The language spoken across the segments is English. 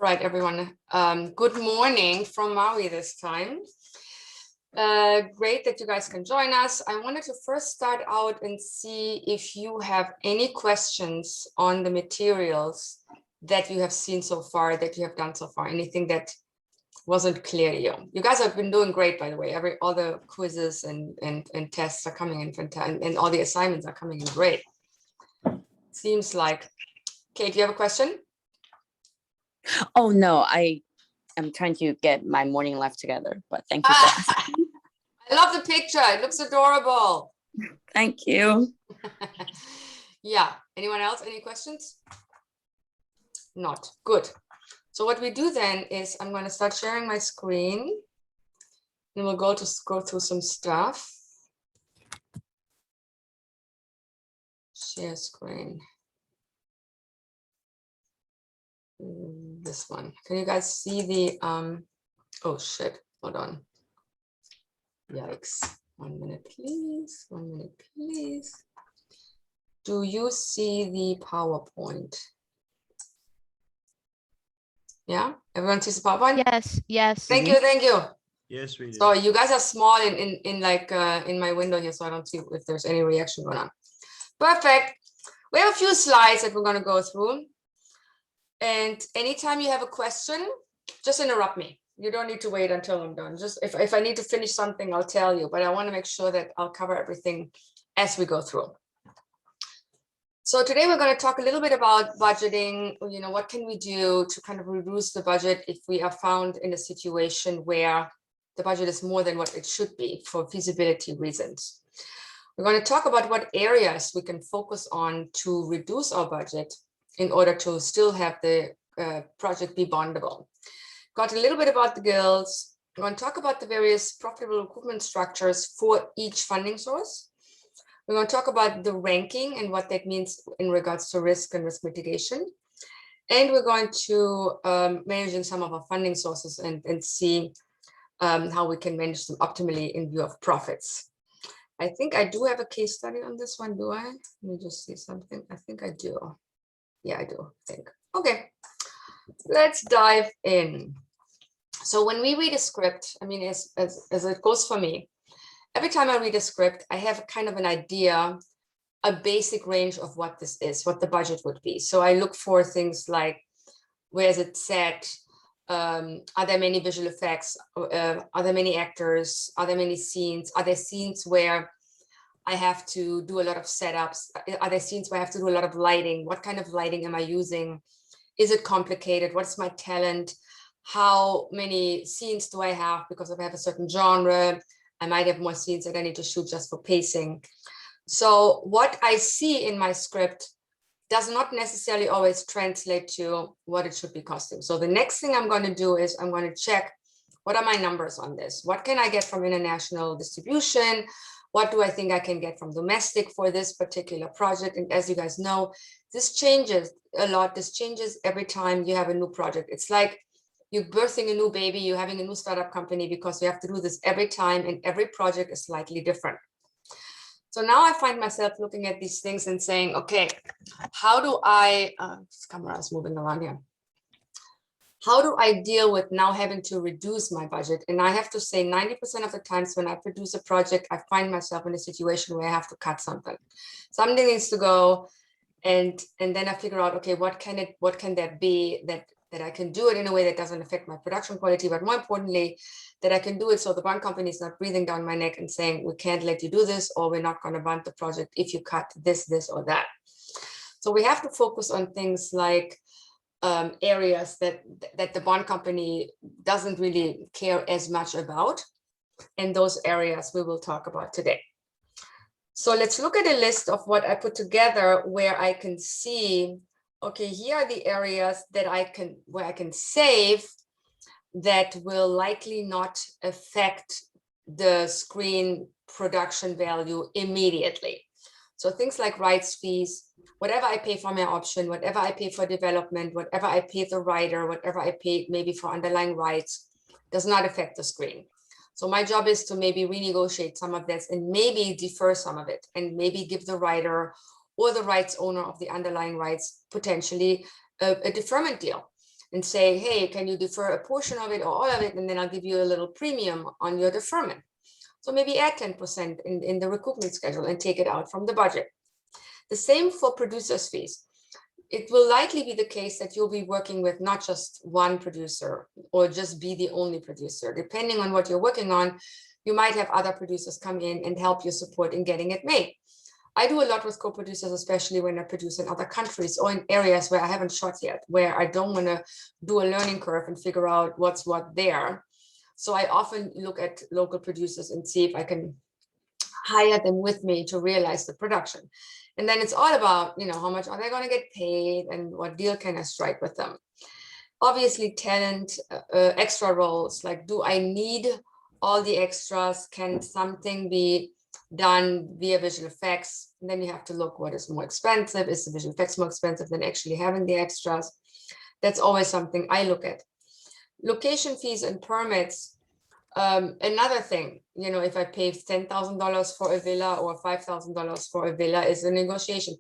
Right, everyone. Good morning from Maui this time. Great that you guys can join us. I wanted to first start out and see if you have any questions on the materials that you have seen so far, that you have done so far, anything that wasn't clear to you. You guys have been doing great, by the way. All the quizzes and tests are coming in fantastic, and all the assignments are coming in great. Seems like. Kate, do you have a question? Oh, no, I am trying to get my morning life together, but thank you for asking. I love the picture. It looks adorable. Thank you. Yeah. Anyone else? Any questions? Not. Good. So what we do then is I'm going to start sharing my screen and we'll go through some stuff. Share screen. This one. Can you guys see the oh shit, hold on. Yikes. 1 minute, please. 1 minute, please. Do you see the PowerPoint? Yeah, everyone sees the PowerPoint? Yes. Thank you. Yes, we do. So you guys are small in my window here, so I don't see if there's any reaction going on. Perfect. We have a few slides that we're going to go through. And anytime you have a question, just interrupt me. You don't need to wait until I'm done. Just if I need to finish something, I'll tell you, but I want to make sure that I'll cover everything as we go through. So today we're going to talk a little bit about budgeting. You know, what can we do to kind of reduce the budget if we are found in a situation where the budget is more than what it should be for feasibility reasons. We're going to talk about what areas we can focus on to reduce our budget in order to still have the project be bondable. Got a little bit about the guilds. We're going to talk about the various profitable recruitment structures for each funding source. We're going to talk about the ranking and what that means in regards to risk and risk mitigation. And we're going to manage some of our funding sources and see how we can manage them optimally in view of profits. I think I do have a case study on this one, do I? Let me just see something. I think I do. Yeah, I do, I think. Okay, let's dive in. So when we read a script, I mean, as it goes for me, every time I read a script, I have kind of an idea, a basic range of what this is, what the budget would be. So I look for things like, where is it set? Are there many visual effects? Are there many actors? Are there many scenes? Are there scenes where I have to do a lot of setups? Are there scenes where I have to do a lot of lighting? What kind of lighting am I using? Is it complicated? What's my talent? How many scenes do I have? Because if I have a certain genre, I might have more scenes that I need to shoot just for pacing. So what I see in my script does not necessarily always translate to what it should be costing. So the next thing I'm going to do is I'm going to check, what are my numbers on this? What can I get from international distribution? What do I think I can get from domestic for this particular project? And as you guys know, this changes a lot. This changes every time you have a new project. It's like you're birthing a new baby, you're having a new startup company, because you have to do this every time and every project is slightly different. So now I find myself looking at these things and saying, okay, how do I, this camera is moving around here. How do I deal with now having to reduce my budget? And I have to say 90% of the times when I produce a project, I find myself in a situation where I have to cut something. Something needs to go, and then I figure out, okay, what can that be that I can do it in a way that doesn't affect my production quality, but more importantly, that I can do it so the bond company is not breathing down my neck and saying, we can't let you do this, or we're not going to bond the project if you cut this, or that. So we have to focus on things like areas that the bond company doesn't really care as much about. And those areas we will talk about today. So let's look at a list of what I put together where I can see, okay, here are the areas that where I can save that will likely not affect the screen production value immediately. So things like rights fees, whatever I pay for my option, whatever I pay for development, whatever I pay the writer, whatever I pay maybe for underlying rights, does not affect the screen. So my job is to maybe renegotiate some of this and maybe defer some of it, and maybe give the writer or the rights owner of the underlying rights potentially a deferment deal. and say, hey, can you defer a portion of it or all of it? And then I'll give you a little premium on your deferment. So maybe add 10% in the recoupment schedule and take it out from the budget. The same for producers' fees. It will likely be the case that you'll be working with not just one producer or just be the only producer. Depending on what you're working on, you might have other producers come in and help you support in getting it made. I do a lot with co-producers, especially when I produce in other countries or in areas where I haven't shot yet, where I don't want to do a learning curve and figure out what's what there. So I often look at local producers and see if I can hire them with me to realize the production. And then it's all about, how much are they going to get paid and what deal can I strike with them? Obviously, talent, extra roles, like, do I need all the extras? Can something be done via visual effects? And then you have to look what is more expensive. Is the visual effects more expensive than actually having the extras? That's always something I look at. Location fees and permits. Another thing, if I pay $10,000 for a villa or $5,000 for a villa is a negotiation.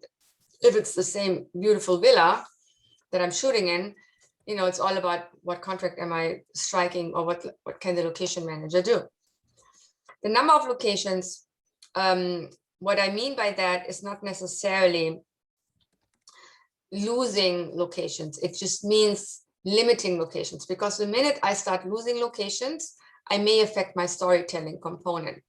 If it's the same beautiful villa that I'm shooting in, it's all about what contract am I striking or what can the location manager do. The number of locations, what I mean by that is not necessarily losing locations. It just means limiting locations, because the minute I start losing locations, I may affect my storytelling component.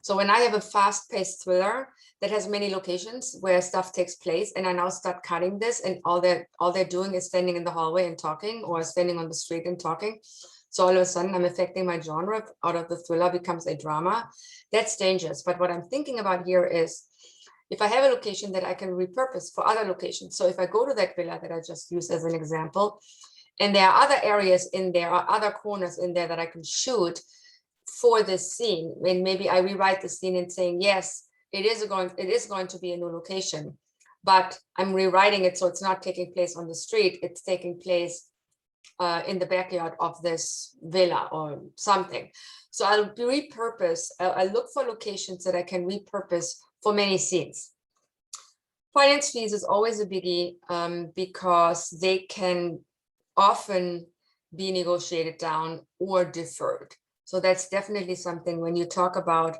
So when I have a fast-paced thriller that has many locations where stuff takes place, and I now start cutting this, and all they're doing is standing in the hallway and talking, or standing on the street and talking. So all of a sudden I'm affecting my genre. Out of the thriller becomes a drama. That's dangerous. But what I'm thinking about here is, if I have a location that I can repurpose for other locations. So if I go to that villa that I just used as an example, and there are other areas in there or other corners in there that I can shoot for this scene, and maybe I rewrite the scene and saying, yes, it is going to be a new location, but I'm rewriting it so it's not taking place on the street. It's taking place in the backyard of this villa or something. So I'll repurpose. I look for locations that I can repurpose for many scenes. Finance fees is always a biggie because they can often be negotiated down or deferred. So that's definitely something when you talk about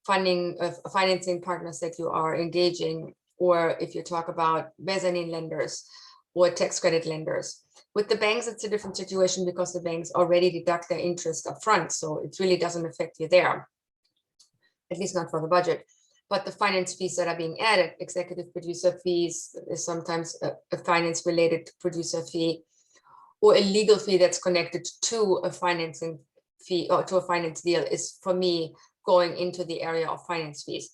financing partners that you are engaging, or if you talk about mezzanine lenders or tax credit lenders. With the banks, it's a different situation because the banks already deduct their interest up front. So it really doesn't affect you there, at least not for the budget. But the finance fees that are being added, executive producer fees, is sometimes a finance related producer fee, or a legal fee that's connected to a financing fee or to a finance deal, is for me going into the area of finance fees.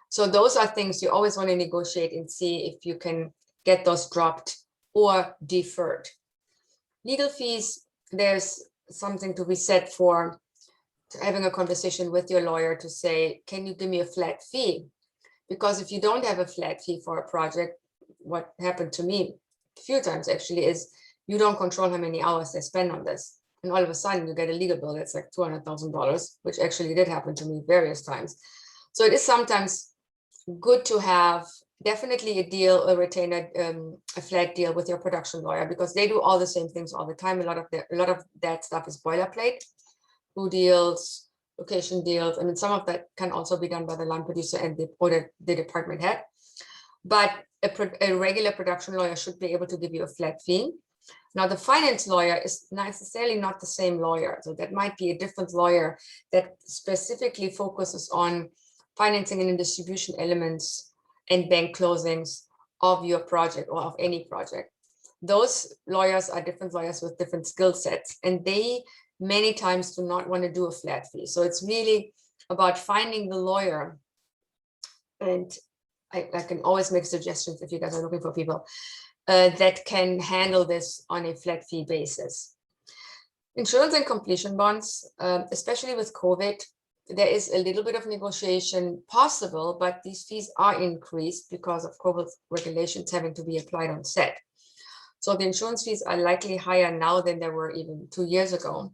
So those are things you always want to negotiate and see if you can get those dropped or deferred. Legal fees, there's something to be said for having a conversation with your lawyer to say, can you give me a flat fee? Because if you don't have a flat fee for a project, what happened to me a few times actually is you don't control how many hours they spend on this. And all of a sudden you get a legal bill that's like $200,000, which actually did happen to me various times. So it is sometimes good to have definitely a deal, a retainer, a flat deal with your production lawyer, because they do all the same things all the time. A lot of that stuff is boilerplate, who deals, location deals. I mean, some of that can also be done by the line producer and the department head. But a regular production lawyer should be able to give you a flat fee. Now, the finance lawyer is necessarily not the same lawyer. So that might be a different lawyer that specifically focuses on financing and distribution elements and bank closings of your project or of any project. Those lawyers are different lawyers with different skill sets, and they many times do not want to do a flat fee. So it's really about finding the lawyer. And I can always make suggestions if you guys are looking for people that can handle this on a flat fee basis. Insurance and completion bonds, especially with COVID, there is a little bit of negotiation possible, but these fees are increased because of COVID regulations having to be applied on set. So the insurance fees are likely higher now than they were even 2 years ago.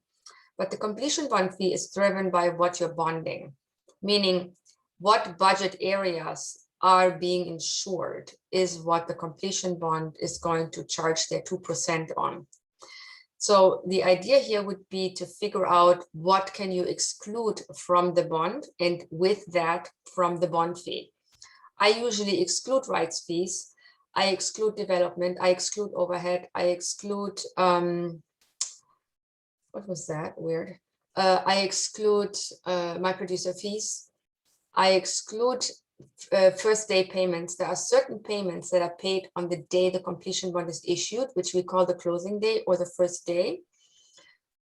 But the completion bond fee is driven by what you're bonding, meaning what budget areas are being insured is what the completion bond is going to charge their 2% on. So the idea here would be to figure out what can you exclude from the bond, and with that from the bond fee. I usually exclude rights fees, I exclude development, I exclude overhead, I exclude, what was that, weird? I exclude my producer fees. I exclude first day payments. There are certain payments that are paid on the day the completion bond is issued, which we call the closing day or the first day.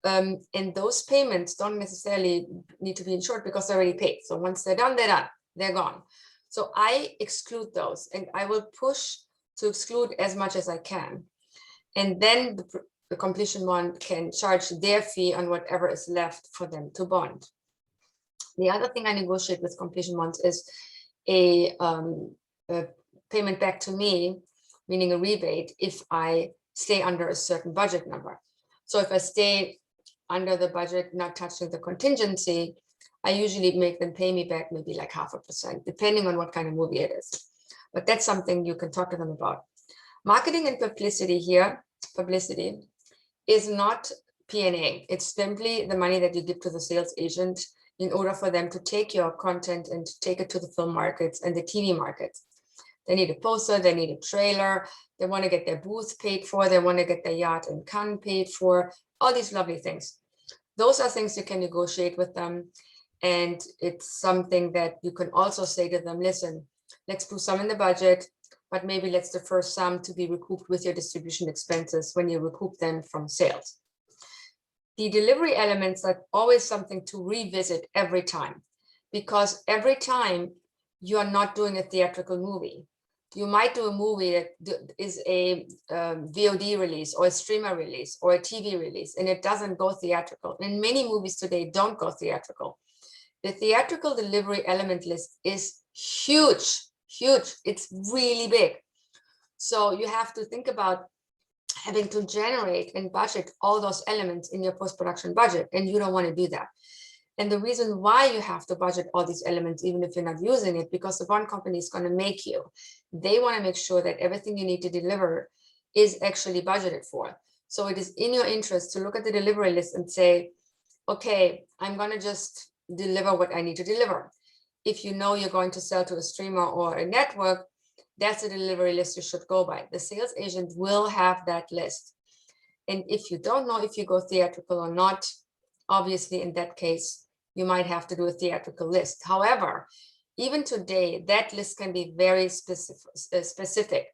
And those payments don't necessarily need to be insured because they're already paid. So once they're done, they're gone. So I exclude those, and I will push to exclude as much as I can. And then the completion bond can charge their fee on whatever is left for them to bond. The other thing I negotiate with completion bonds is a payment back to me, meaning a rebate, if I stay under a certain budget number. So if I stay under the budget, not touching the contingency, I usually make them pay me back maybe like 0.5%, depending on what kind of movie it is. But that's something you can talk to them about. Marketing and publicity here, publicity is not P&A. It's simply the money that you give to the sales agent in order for them to take your content and take it to the film markets and the TV markets. They need a poster, they need a trailer, they want to get their booth paid for, they want to get their yacht in Cannes paid for, all these lovely things. Those are things you can negotiate with them. And it's something that you can also say to them, listen, let's do some in the budget, but maybe let's defer some to be recouped with your distribution expenses when you recoup them from sales. The delivery elements are always something to revisit every time, because every time you are not doing a theatrical movie. You might do a movie that is a VOD release or a streamer release or a TV release, and it doesn't go theatrical. And many movies today don't go theatrical. The theatrical delivery element list is huge, huge. It's really big. So you have to think about having to generate and budget all those elements in your post-production budget, and you don't want to do that. And the reason why you have to budget all these elements, even if you're not using it, because the bond company is going to make you. They want to make sure that everything you need to deliver is actually budgeted for. So it is in your interest to look at the delivery list and say, okay, I'm going to just deliver what I need to deliver. If you know you're going to sell to a streamer or a network, that's a delivery list you should go by. The sales agent will have that list. And if you don't know if you go theatrical or not, obviously in that case, you might have to do a theatrical list. However, even today, that list can be very specific.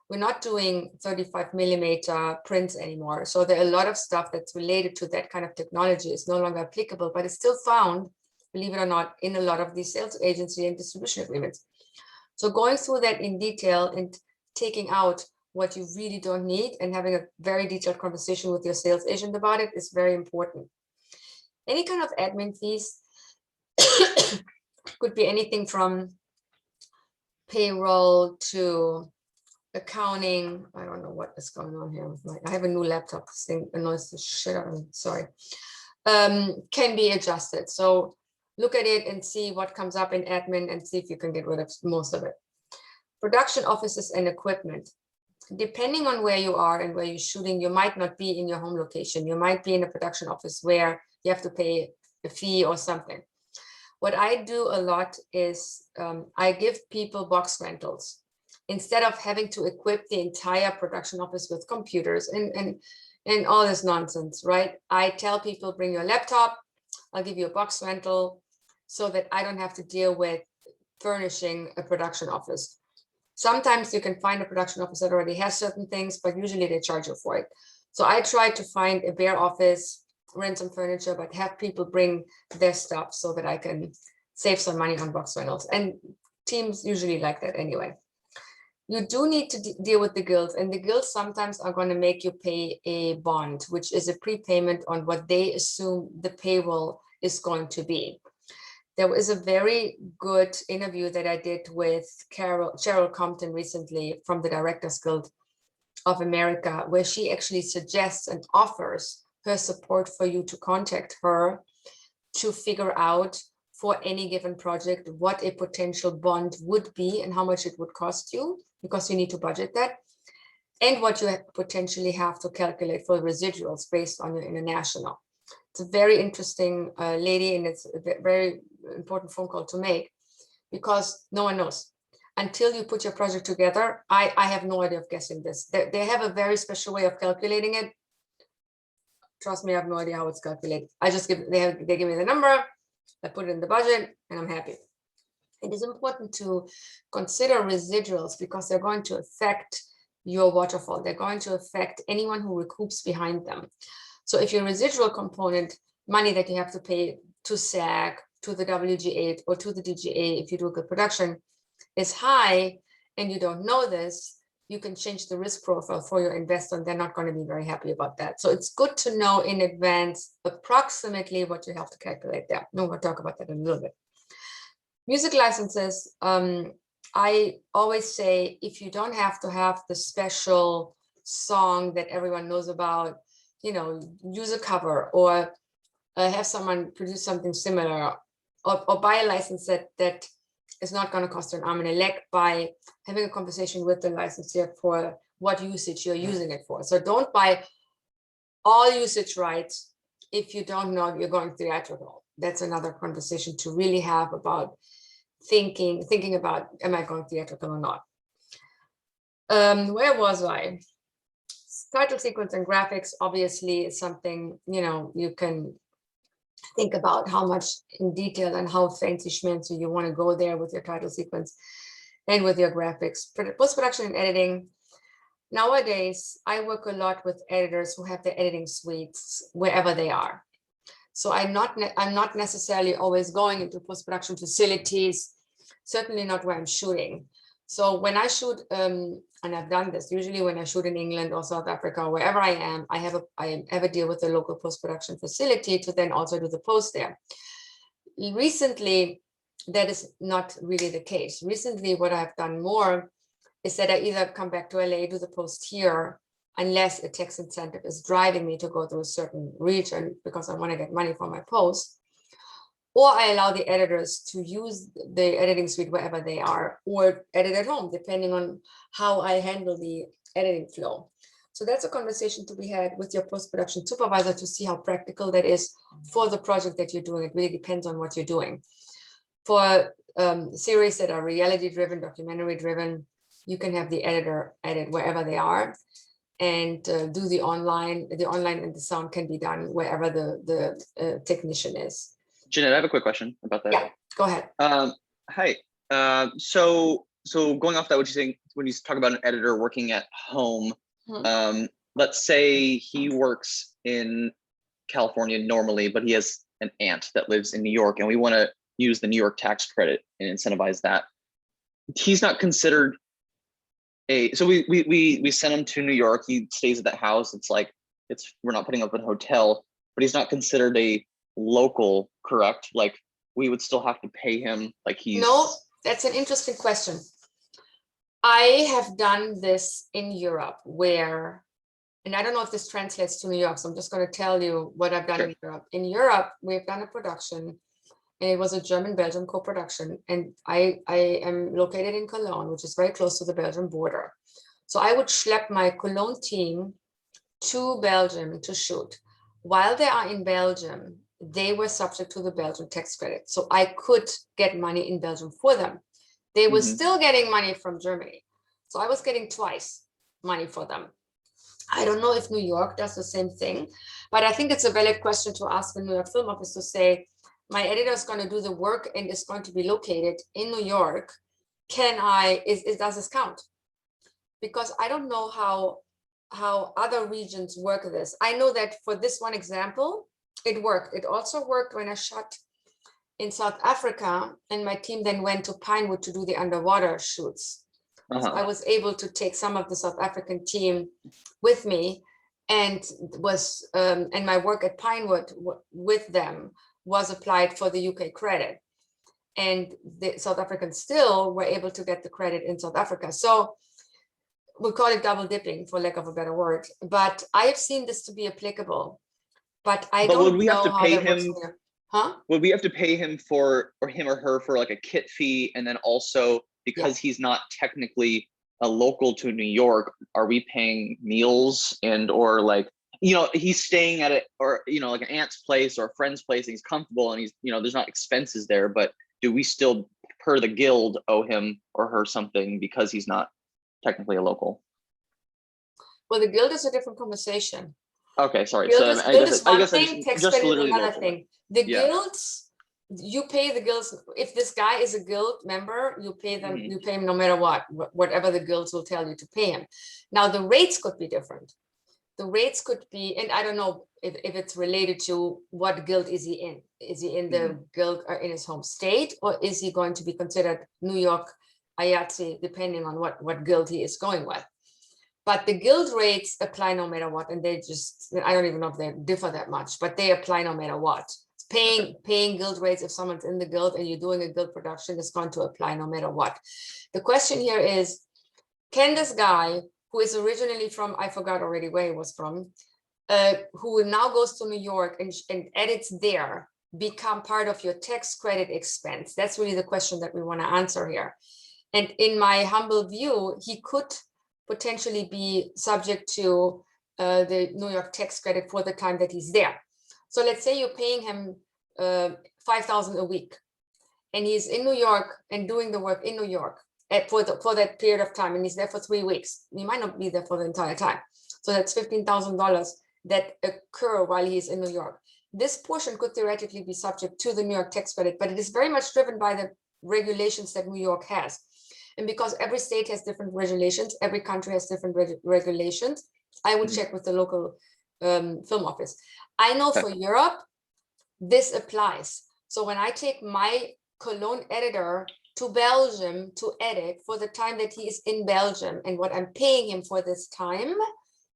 We're not doing 35mm prints anymore. So there are a lot of stuff that's related to that kind of technology is no longer applicable, but it's still found, believe it or not, in a lot of these sales agency and distribution agreements. So going through that in detail and taking out what you really don't need and having a very detailed conversation with your sales agent about it is very important. Any kind of admin fees could be anything from payroll to accounting. I don't know what is going on here. I have a new laptop. This thing annoys the shit out of me. Sorry. Can be adjusted. So look at it and see what comes up in admin and see if you can get rid of most of it. Production offices and equipment. Depending on where you are and where you're shooting, you might not be in your home location. You might be in a production office where you have to pay a fee or something. What I do a lot is I give people box rentals. Instead of having to equip the entire production office with computers and all this nonsense, right? I tell people, bring your laptop, I'll give you a box rental so that I don't have to deal with furnishing a production office. Sometimes you can find a production office that already has certain things, but usually they charge you for it. So I try to find a bare office, rent some furniture, but have people bring their stuff so that I can save some money on box rentals. And teams usually like that anyway. You do need to deal with the guilds, and the guilds sometimes are going to make you pay a bond, which is a prepayment on what they assume the payroll is going to be. There was a very good interview that I did with Cheryl Compton recently from the Directors Guild of America, where she actually suggests and offers her support for you to contact her to figure out for any given project what a potential bond would be and how much it would cost you, because you need to budget that. and what you potentially have to calculate for residuals based on your international. It's a very interesting lady, and it's a very important phone call to make because no one knows. Until you put your project together, I have no idea of guessing this. They have a very special way of calculating it. Trust me, I have no idea how it's calculated. I just give, they give me the number, I put it in the budget, and I'm happy. It is important to consider residuals because they're going to affect your waterfall. They're going to affect anyone who recoups behind them. So if your residual component, money that you have to pay to SAG, to the WG8, or to the DGA, if you do a good production, is high, and you don't know this, you can change the risk profile for your investor, and they're not going to be very happy about that. So it's good to know in advance approximately what you have to calculate there. No, we'll talk about that in a little bit. Music licenses, I always say, if you don't have to have the special song that everyone knows about, you know, use a cover, or have someone produce something similar, or buy a license that is not going to cost an arm and a leg by having a conversation with the licensor for what usage you're using it for. So don't buy all usage rights if you don't know you're going theatrical. That's another conversation to really have about thinking about, am I going theatrical or not? Where was I? Title sequence and graphics obviously is something, you know, you can think about how much in detail and how fancy schmancy you want to go there with your title sequence and with your graphics. Post-production and editing. Nowadays, I work a lot with editors who have their editing suites wherever they are. So I'm not necessarily always going into post-production facilities, certainly not where I'm shooting. So when I shoot, and I've done this, usually when I shoot in England or South Africa, or wherever I am, I have a deal with a local post-production facility to then also do the post there. Recently, that is not really the case. Recently, what I've done more is that I either come back to LA, do the post here, unless a tax incentive is driving me to go to a certain region because I want to get money for my post, or I allow the editors to use the editing suite wherever they are, or edit at home, depending on how I handle the editing flow. So that's a conversation to be had with your post-production supervisor to see how practical that is for the project that you're doing. It really depends on what you're doing. For series that are reality-driven, documentary-driven, you can have the editor edit wherever they are, and do the online and the sound can be done wherever the technician is. Jeanette, I have a quick question about that. Yeah, go ahead. Hi. So going off that, what you're saying, when you talk about an editor working at home, let's say he works in California normally, but he has an aunt that lives in New York, and we want to use the New York tax credit and incentivize that. He's not considered so we send him to New York. He stays at that house. It's like, we're not putting up a hotel, but he's not considered a local, correct? Like, we would still have to pay him like he's... No, that's an interesting question. I have done this in Europe where, and I don't know if this translates to New York, so I'm just going to tell you what I've done in Europe. In Europe, we've done a production, and it was a German-Belgian co-production, and I am located in Cologne, which is very close to the Belgian border. So I would schlep my Cologne team to Belgium to shoot. While they are in Belgium, they were subject to the Belgian tax credit. So I could get money in Belgium for them. They were still getting money from Germany. So I was getting twice money for them. I don't know if New York does the same thing, but I think it's a valid question to ask the New York Film Office to say, my editor is going to do the work and is going to be located in New York. Does this count? Because I don't know how other regions work this. I know that for this one example, it worked. It also worked when I shot in South Africa, and my team then went to Pinewood to do the underwater shoots. So I was able to take some of the South African team with me, and and my work at Pinewood with them was applied for the UK credit, and the South Africans still were able to get the credit in South Africa. So we call it double dipping, for lack of a better word, but I have seen this to be applicable. But I don't know. But would we have to pay him? Huh? Would we have to pay him for, or him or her, for like a kit fee, and then also because he's not technically a local to New York, are we paying meals and or like, he's staying at it or like an aunt's place or a friend's place and he's comfortable and he's there's not expenses there, but do we still per the guild owe him or her something because he's not technically a local? Well, the guild is a different conversation. Okay, sorry. Guild So is, I guild guess is one I thing, tax just credit is literally another local. thing. The Yeah. guilds, you pay the guilds. If this guy is a guild member, you pay them, Mhm. you pay him no matter what, whatever the guilds will tell you to pay him. Now, the rates could be different. The rates could be, and I don't know if it's related to what guild is he in? Is he in the guild or in his home state, or is he going to be considered New York IATSE, depending on what guild he is going with? But the guild rates apply no matter what, and they just, I don't even know if they differ that much, but they apply no matter what. Paying guild rates, if someone's in the guild and you're doing a guild production, is going to apply no matter what. The question here is, can this guy, who is originally from, I forgot already where he was from, who now goes to New York and edits there, become part of your tax credit expense? That's really the question that we want to answer here. And in my humble view, he could potentially be subject to the New York tax credit for the time that he's there. So let's say you're paying him $5,000 a week, and he's in New York and doing the work in New York for that period of time, and he's there for 3 weeks. He might not be there for the entire time. So that's $15,000 that occur while he's in New York. This portion could theoretically be subject to the New York tax credit, but it is very much driven by the regulations that New York has. And because every state has different regulations, every country has different regulations, I would check with the local film office. I know for Europe, this applies. So when I take my Cologne editor to Belgium to edit for the time that he is in Belgium, and what I'm paying him for this time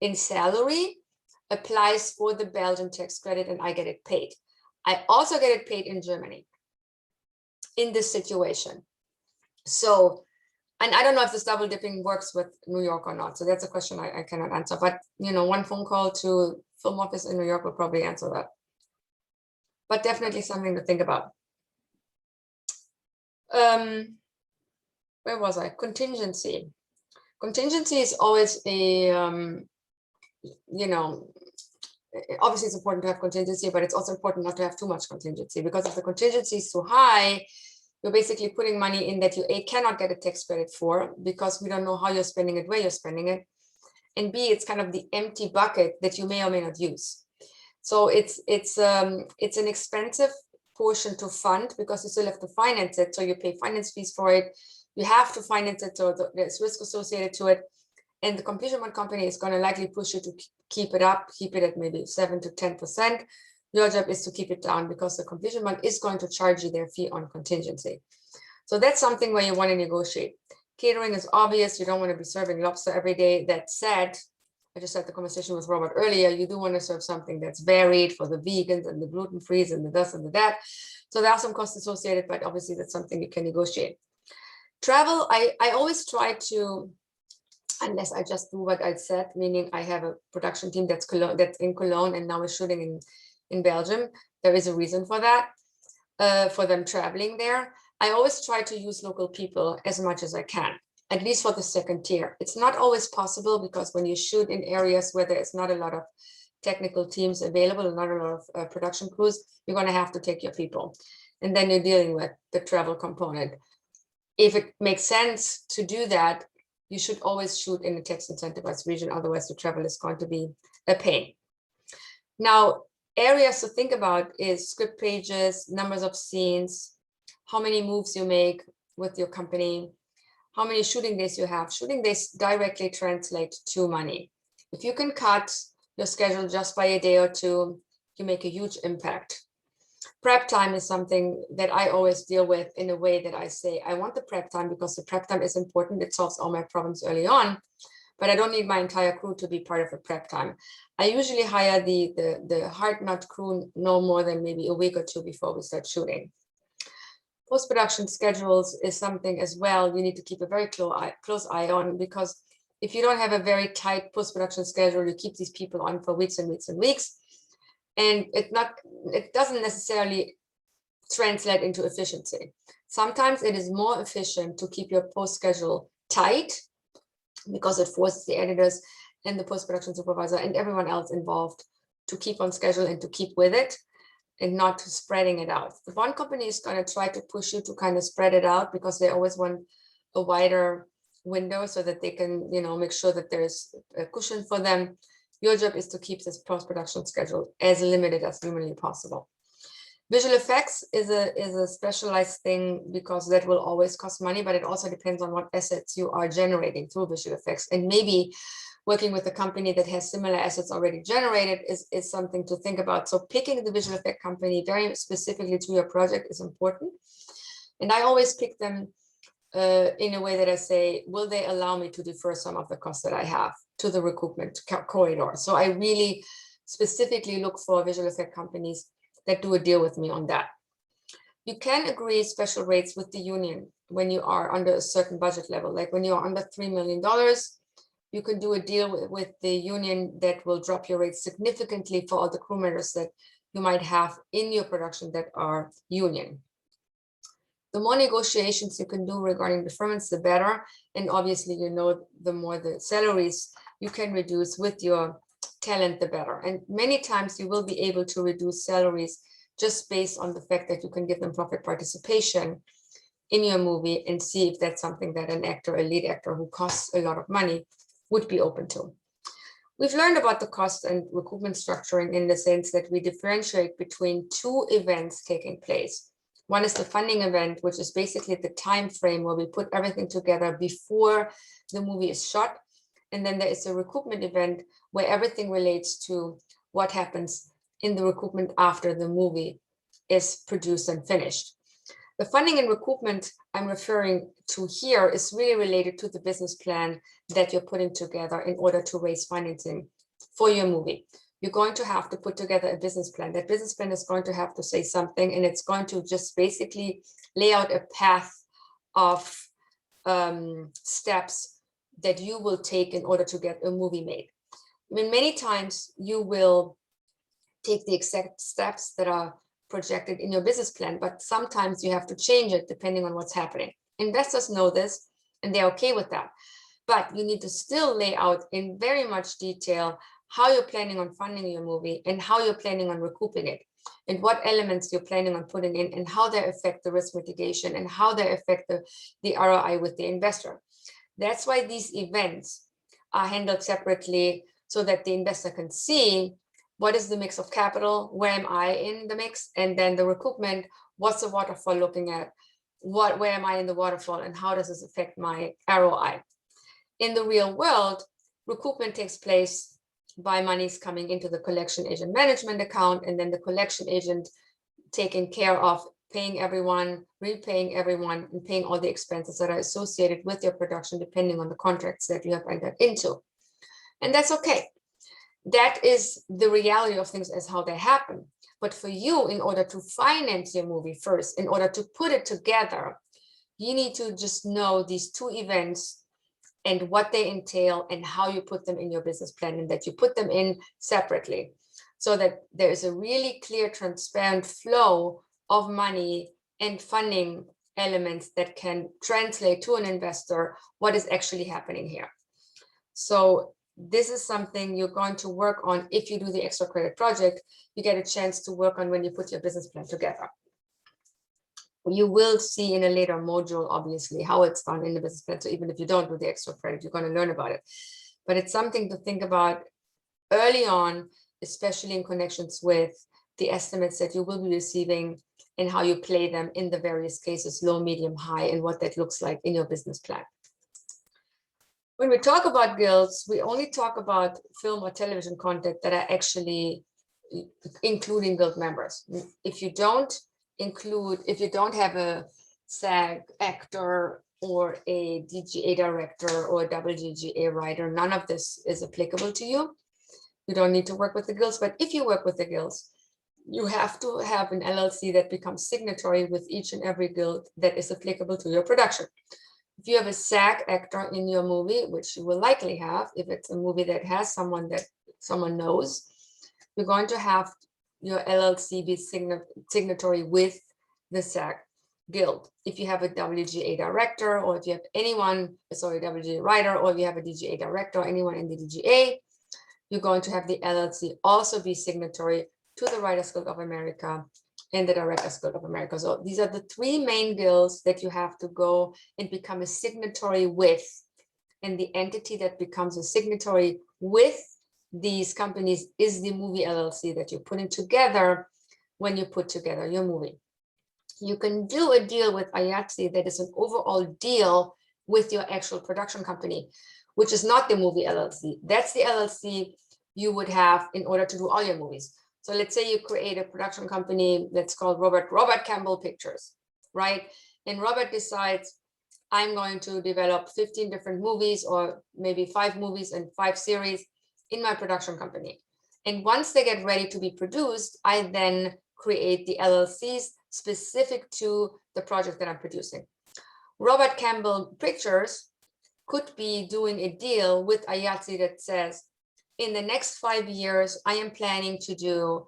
in salary applies for the Belgian tax credit, and I get it paid. I also get it paid in Germany in this situation. So, and I don't know if this double dipping works with New York or not. So that's a question I cannot answer. But one phone call to film office in New York will probably answer that. But definitely something to think about. Where was I? Contingency. Contingency is always a, obviously it's important to have contingency, but it's also important not to have too much contingency, because if the contingency is too high, you're basically putting money in that you A, cannot get a tax credit for, because we don't know how you're spending it, where you're spending it. And B, it's kind of the empty bucket that you may or may not use. So it's an expensive portion to fund, because you still have to finance it. So you pay finance fees for it. You have to finance it, so there's risk associated to it. And the completion bond company is going to likely push you to keep it up, keep it at maybe 7 to 10%. Your job is to keep it down, because the completion bond is going to charge you their fee on contingency. So that's something where you want to negotiate. Catering is obvious. You don't want to be serving lobster every day. That said, I just had the conversation with Robert earlier, you do want to serve something that's varied for the vegans and the gluten-free and the this and the that. So there are some costs associated, but obviously that's something you can negotiate. Travel, I always try to, unless I just do what I said, meaning I have a production team that's in Cologne and now is shooting in Belgium. There is a reason for that, for them traveling there. I always try to use local people as much as I can, at least for the second tier. It's not always possible, because when you shoot in areas where there is not a lot of technical teams available and not a lot of production crews, you're going to have to take your people. And then you're dealing with the travel component. If it makes sense to do that, you should always shoot in a tax incentivized region. Otherwise, the travel is going to be a pain. Now, areas to think about is script pages, numbers of scenes, how many moves you make with your company, how many shooting days you have. Shooting days directly translate to money. If you can cut your schedule just by a day or two, you make a huge impact. Prep time is something that I always deal with in a way that I say, I want the prep time because the prep time is important. It solves all my problems early on, but I don't need my entire crew to be part of a prep time. I usually hire the hard nut crew no more than maybe a week or two before we start shooting. Post-production schedules is something as well you need to keep a very close eye on, because if you don't have a very tight post-production schedule, you keep these people on for weeks and weeks and weeks, and it doesn't necessarily translate into efficiency. Sometimes it is more efficient to keep your post schedule tight because it forces the editors and the post-production supervisor and everyone else involved to keep on schedule and to keep with it and not to spreading it out. The bond company is going to try to push you to kind of spread it out because they always want a wider window so that they can, make sure that there's a cushion for them. Your job is to keep this post-production schedule as limited as humanly possible. Visual effects is a specialized thing because that will always cost money, but it also depends on what assets you are generating through visual effects. And maybe working with a company that has similar assets already generated is something to think about. So picking the visual effect company very specifically to your project is important. And I always pick them in a way that I say, will they allow me to defer some of the costs that I have to the recoupment corridor? So I really specifically look for visual effect companies that do a deal with me on that. You can agree special rates with the union when you are under a certain budget level, like when you're under $3 million, you can do a deal with the union that will drop your rates significantly for all the crew members that you might have in your production that are union. The more negotiations you can do regarding deferments, the better. And obviously, the more the salaries you can reduce with your talent, the better. And many times you will be able to reduce salaries just based on the fact that you can give them profit participation in your movie and see if that's something that an actor, a lead actor who costs a lot of money, would be open to. We've learned about the cost and recoupment structuring in the sense that we differentiate between two events taking place. One is the funding event, which is basically the time frame where we put everything together before the movie is shot. And then there is a recoupment event where everything relates to what happens in the recoupment after the movie is produced and finished. The funding and recoupment I'm referring to here is really related to the business plan that you're putting together in order to raise financing for your movie. You're going to have to put together a business plan. That business plan is going to have to say something, and it's going to just basically lay out a path of steps that you will take in order to get a movie made. I mean, many times you will take the exact steps that are projected in your business plan, but sometimes you have to change it depending on what's happening. Investors know this and they're okay with that, but you need to still lay out in very much detail how you're planning on funding your movie and how you're planning on recouping it and what elements you're planning on putting in and how they affect the risk mitigation and how they affect the ROI with the investor. That's why these events are handled separately so that the investor can see what is the mix of capital, where am I in the mix, and then the recoupment, what's the waterfall looking at, where am I in the waterfall, and how does this affect my ROI? In the real world, recoupment takes place by monies coming into the collection agent management account, and then the collection agent taking care of paying everyone, repaying everyone, and paying all the expenses that are associated with your production, depending on the contracts that you have entered into. And that's okay. That is the reality of things as how they happen. But for you, in order to finance your movie first, in order to put it together, you need to just know these two events and what they entail and how you put them in your business plan, and that you put them in separately so that there is a really clear, transparent flow of money and funding elements that can translate to an investor what is actually happening here. So this is something you're going to work on if you do the extra credit project. You get a chance to work on when you put your business plan together. You will see in a later module, obviously, how it's done in the business plan. So even if you don't do the extra credit, you're going to learn about it. But it's something to think about early on, especially in connections with the estimates that you will be receiving and how you play them in the various cases, low, medium, high, and what that looks like in your business plan. When we talk about guilds, we only talk about film or television content that are actually including guild members. If you don't have a SAG actor or a DGA director or a WGA writer, none of this is applicable to you. You don't need to work with the guilds, but if you work with the guilds, you have to have an LLC that becomes signatory with each and every guild that is applicable to your production. If you have a SAG actor in your movie, which you will likely have, if it's a movie that has someone that someone knows, you're going to have your LLC be signatory with the SAG. guild. If you have a WGA director, or if you have anyone, sorry, WGA writer, or if you have a DGA director, or anyone in the DGA, you're going to have the LLC also be signatory to the Writers Guild of America and the Directors Guild of America. So these are the three main guilds that you have to go and become a signatory with. And the entity that becomes a signatory with these companies is the movie LLC that you're putting together when you put together your movie. You can do a deal with IATSE that is an overall deal with your actual production company, which is not the movie LLC. That's the LLC you would have in order to do all your movies. So let's say you create a production company that's called Robert Campbell Pictures, right? And Robert decides, I'm going to develop 15 different movies, or maybe 5 movies and 5 series in my production company. And once they get ready to be produced, I then create the LLCs specific to the project that I'm producing. Robert Campbell Pictures could be doing a deal with IATSE that says, in the next 5 years, I am planning to do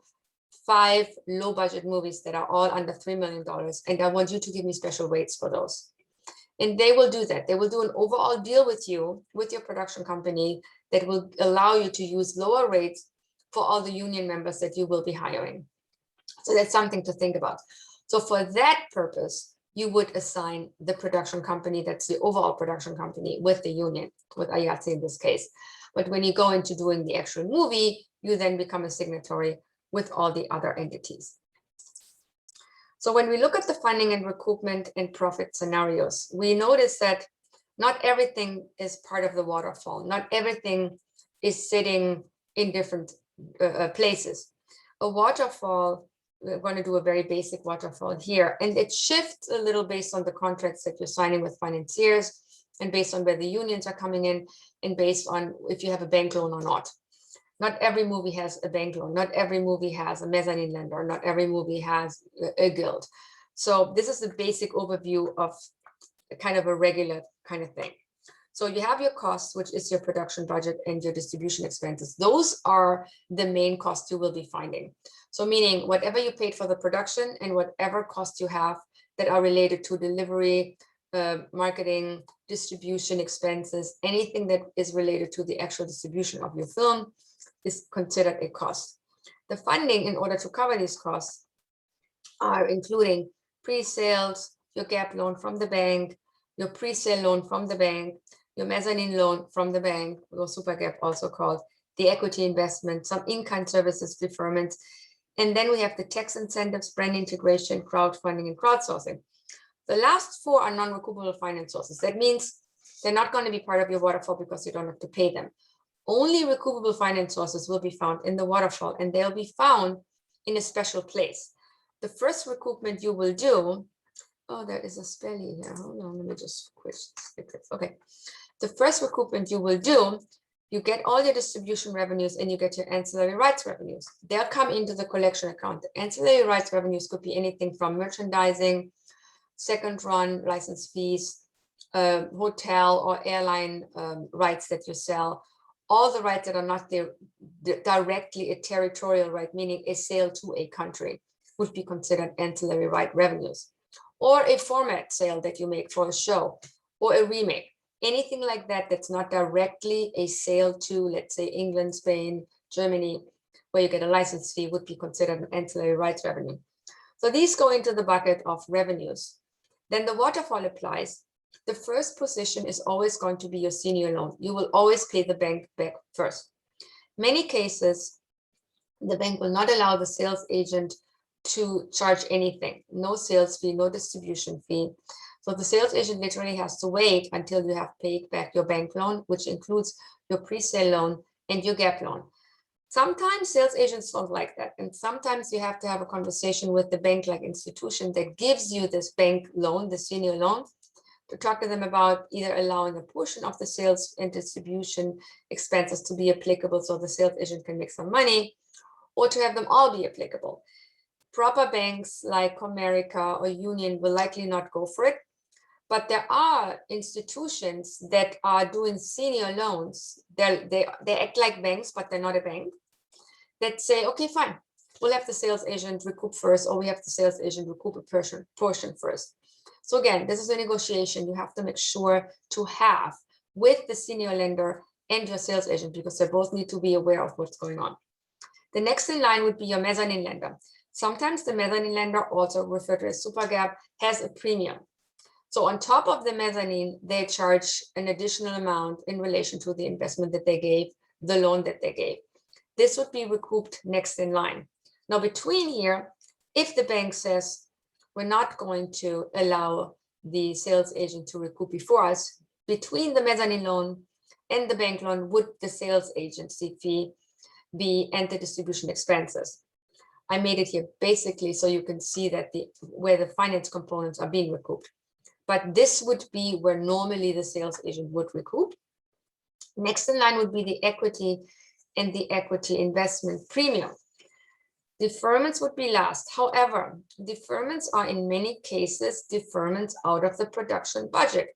5 low budget movies that are all under $3 million. And I want you to give me special rates for those. And they will do that. They will do an overall deal with you, with your production company, that will allow you to use lower rates for all the union members that you will be hiring. So that's something to think about. So for that purpose, you would assign the production company, that's the overall production company, with the union, with IATSE in this case. But when you go into doing the actual movie, you then become a signatory with all the other entities. So when we look at the funding and recoupment and profit scenarios, we notice that not everything is part of the waterfall. Not everything is sitting in different places. A waterfall, we're going to do a very basic waterfall here, and it shifts a little based on the contracts that you're signing with financiers, and based on where the unions are coming in, and based on if you have a bank loan or not. Not every movie has a bank loan. Not every movie has a mezzanine lender. Not every movie has a guild. So this is the basic overview of kind of a regular kind of thing. So you have your costs, which is your production budget and your distribution expenses. Those are the main costs you will be finding. So meaning whatever you paid for the production and whatever costs you have that are related to delivery, marketing, distribution expenses, anything that is related to the actual distribution of your film is considered a cost. The funding in order to cover these costs are including pre-sales, your gap loan from the bank, your pre-sale loan from the bank, your mezzanine loan from the bank, or super gap also called, the equity investment, some in-kind services deferments, and then we have the tax incentives, brand integration, crowdfunding, and crowdsourcing. The last 4 are non-recoupable finance sources. That means they're not going to be part of your waterfall because you don't have to pay them. Only recoupable finance sources will be found in the waterfall, and they'll be found in a special place. The first recoupment you will do, oh, there is a spelling here. Hold on, let me just skip this. Okay. The first recoupment you will do, you get all your distribution revenues and you get your ancillary rights revenues. They'll come into the collection account. The ancillary rights revenues could be anything from merchandising, second run license fees, hotel or airline rights that you sell, all the rights that are not directly a territorial right, meaning a sale to a country, would be considered ancillary right revenues. Or a format sale that you make for a show, or a remake, anything like that that's not directly a sale to, let's say, England, Spain, Germany, where you get a license fee, would be considered an ancillary rights revenue. So these go into the bucket of revenues. Then the waterfall applies. The first position is always going to be your senior loan. You will always pay the bank back first. Many cases, the bank will not allow the sales agent to charge anything, no sales fee, no distribution fee. So the sales agent literally has to wait until you have paid back your bank loan, which includes your pre-sale loan and your gap loan. Sometimes sales agents don't like that. And sometimes you have to have a conversation with the bank-like institution that gives you this bank loan, the senior loan, to talk to them about either allowing a portion of the sales and distribution expenses to be applicable so the sales agent can make some money, or to have them all be applicable. Proper banks like Comerica or Union will likely not go for it, but there are institutions that are doing senior loans. They act like banks, but they're not a bank, that say, okay, fine, we'll have the sales agent recoup first, or we have the sales agent recoup a portion first. So again, this is a negotiation you have to make sure to have with the senior lender and your sales agent, because they both need to be aware of what's going on. The next in line would be your mezzanine lender. Sometimes the mezzanine lender, also referred to as super gap, has a premium. So on top of the mezzanine, they charge an additional amount in relation to the investment that they gave, the loan that they gave. This would be recouped next in line. Now between here, if the bank says, we're not going to allow the sales agent to recoup before us, between the mezzanine loan and the bank loan would the sales agency fee be and the distribution expenses. I made it here basically so you can see that where the finance components are being recouped. But this would be where normally the sales agent would recoup. Next in line would be the equity and the equity investment premium. Deferments would be last. However, deferments are in many cases deferments out of the production budget.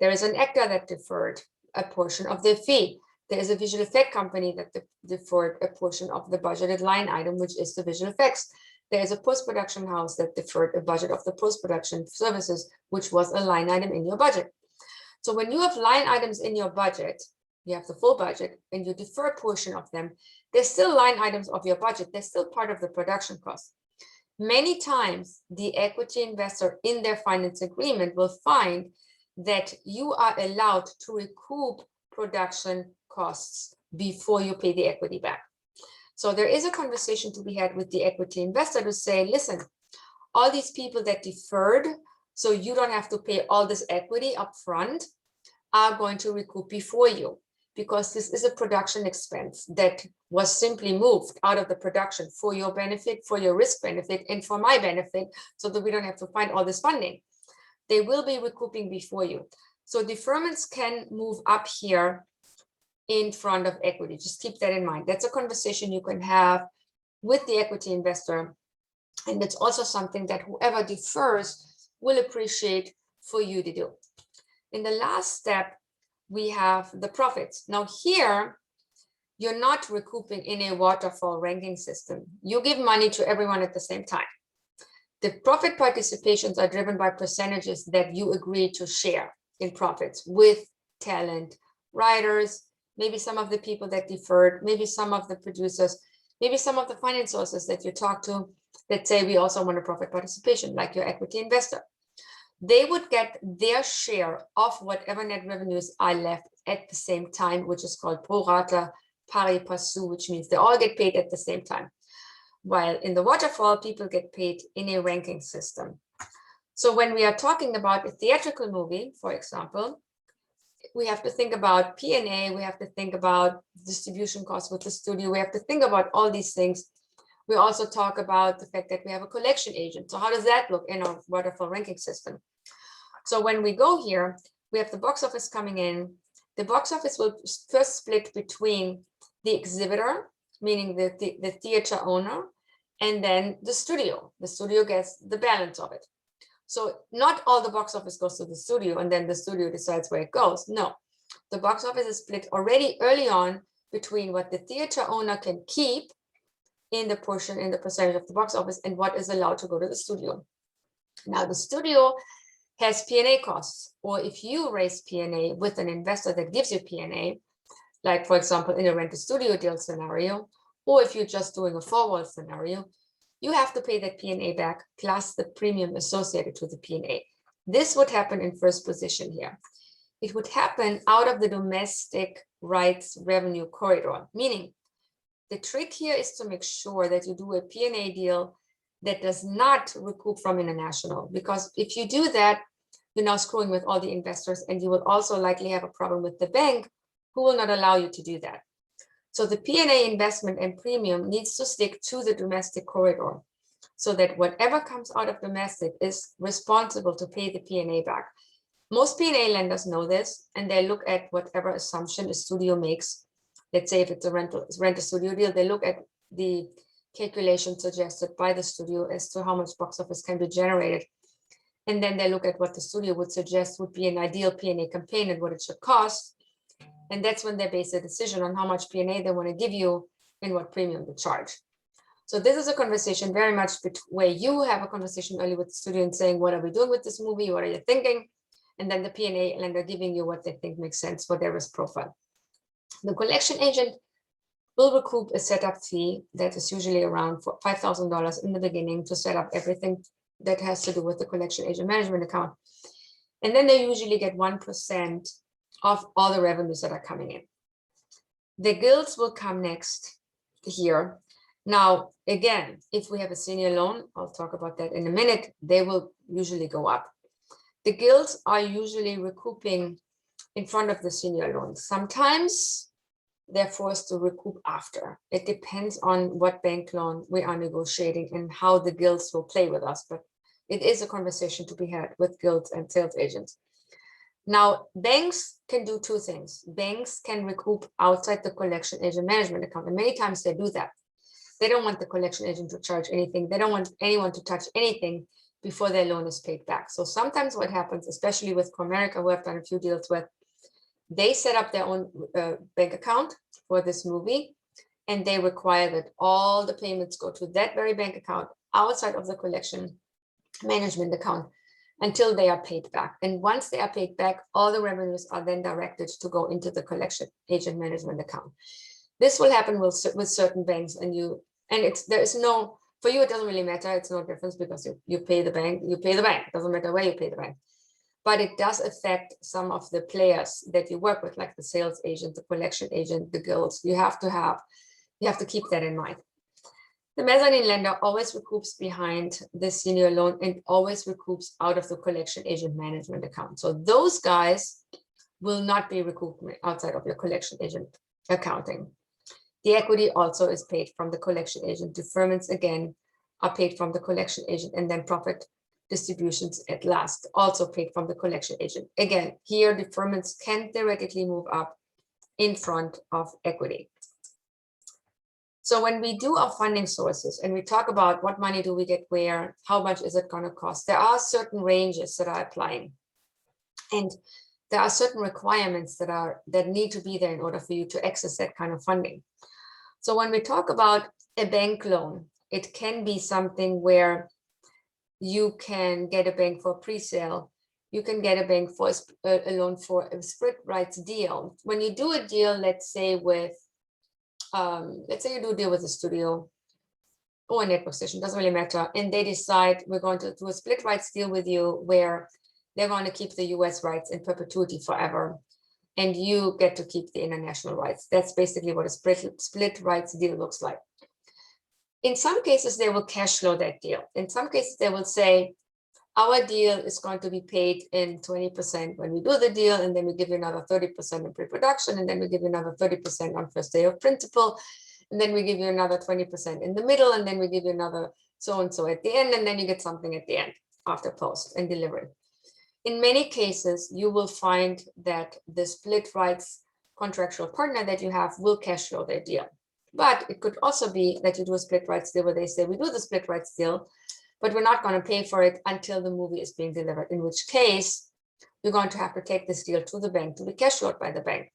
There is an actor that deferred a portion of their fee. There is a visual effect company that deferred a portion of the budgeted line item, which is the visual effects. There is a post-production house that deferred a budget of the post-production services, which was a line item in your budget. So when you have line items in your budget, you have the full budget and you defer a portion of them, they're still line items of your budget. They're still part of the production cost. Many times the equity investor in their finance agreement will find that you are allowed to recoup production costs before you pay the equity back. So there is a conversation to be had with the equity investor to say, listen, all these people that deferred, so you don't have to pay all this equity up front, are going to recoup before you, because this is a production expense that was simply moved out of the production for your benefit, for your risk benefit, and for my benefit, so that we don't have to find all this funding. They will be recouping before you. So deferments can move up here in front of equity. Just keep that in mind. That's a conversation you can have with the equity investor. And it's also something that whoever defers will appreciate for you to do. In the last step, we have the profits. Now here, you're not recouping in a waterfall ranking system. You give money to everyone at the same time. The profit participations are driven by percentages that you agree to share in profits with talent, writers, maybe some of the people that deferred, maybe some of the producers, maybe some of the finance sources that you talk to that say we also want a profit participation, like your equity investor. They would get their share of whatever net revenues are left at the same time, which is called pro rata pari passu, which means they all get paid at the same time. While in the waterfall, people get paid in a ranking system. So when we are talking about a theatrical movie, for example, we have to think about P&A, we have to think about distribution costs with the studio, we have to think about all these things. We also talk about the fact that we have a collection agent. So how does that look in our waterfall ranking system? So when we go here, we have the box office coming in. The box office will first split between the exhibitor, meaning the theater owner, and then the studio. The studio gets the balance of it. So not all the box office goes to the studio and then the studio decides where it goes. No, the box office is split already early on between what the theater owner can keep in the percentage of the box office and what is allowed to go to the studio. Now the studio has P&A costs, or if you raise P&A with an investor that gives you P&A, like for example, in a rent-a-studio deal scenario, or if you're just doing a forward scenario, you have to pay that P&A back plus the premium associated to the P&A. This would happen in first position here. It would happen out of the domestic rights revenue corridor, meaning the trick here is to make sure that you do a P&A deal that does not recoup from international, because if you do that, you're now screwing with all the investors, and you will also likely have a problem with the bank who will not allow you to do that. So the P&A investment and premium needs to stick to the domestic corridor so that whatever comes out of domestic is responsible to pay the P&A back. Most P&A lenders know this, and they look at whatever assumption a studio makes. Let's say if it's a rent-a-studio deal, they look at the calculation suggested by the studio as to how much box office can be generated. And then they look at what the studio would suggest would be an ideal P&A campaign and what it should cost. And that's when they base a decision on how much P&A they want to give you and what premium to charge. So this is a conversation very much where you have a conversation early with the student saying, what are we doing with this movie? What are you thinking? And then the P&A lender giving you what they think makes sense for their risk profile. The collection agent will recoup a setup fee that is usually around $5,000 in the beginning to set up everything that has to do with the collection agent management account. And then they usually get 1% of all the revenues that are coming in. The guilds will come next here. Now, again, if we have a senior loan, I'll talk about that in a minute, they will usually go up. The guilds are usually recouping in front of the senior loan. Sometimes they're forced to recoup after. It depends on what bank loan we are negotiating and how the guilds will play with us, but it is a conversation to be had with guilds and sales agents. Now, banks can do two things. Banks can recoup outside the collection agent management account, and many times they do that. They don't want the collection agent to charge anything. They don't want anyone to touch anything before their loan is paid back. So sometimes what happens, especially with Comerica, who I've done a few deals with, they set up their own bank account for this movie, and they require that all the payments go to that very bank account outside of the collection management account until they are paid back. And once they are paid back, all the revenues are then directed to go into the collection agent management account. This will happen with certain banks, and there is no, for you, it doesn't really matter. It's no difference because you pay the bank, It doesn't matter where you pay the bank. But it does affect some of the players that you work with, like the sales agent, the collection agent, the guilds. You have to keep that in mind. The mezzanine lender always recoups behind the senior loan and always recoups out of the collection agent management account. So those guys will not be recouped outside of your collection agent accounting. The equity also is paid from the collection agent. Deferments, again, are paid from the collection agent, and then profit distributions at last, also paid from the collection agent. Again, here deferments can theoretically move up in front of equity. So when we do our funding sources and we talk about what money do we get where, how much is it going to cost, there are certain ranges that are applying. And there are certain requirements that need to be there in order for you to access that kind of funding. So when we talk about a bank loan, it can be something where you can get a bank for pre-sale. You can get a bank for a loan for a split rights deal. When you do a deal, let's say with, let's say you do a deal with a studio or a network station, doesn't really matter. And they decide we're going to do a split rights deal with you where they're going to keep the US rights in perpetuity forever. And you get to keep the international rights. That's basically what a split rights deal looks like. In some cases, they will cash flow that deal. In some cases, they will say, our deal is going to be paid in 20% when we do the deal, and then we give you another 30% in pre-production, and then we give you another 30% on first day of principal, and then we give you another 20% in the middle, and then we give you another so-and-so at the end, and then you get something at the end after post and delivery. In many cases, you will find that the split rights contractual partner that you have will cash flow their deal. But it could also be that you do a split rights deal where they say, we do the split rights deal, but we're not going to pay for it until the movie is being delivered, in which case you're going to have to take this deal to the bank to be cash flowed by the bank.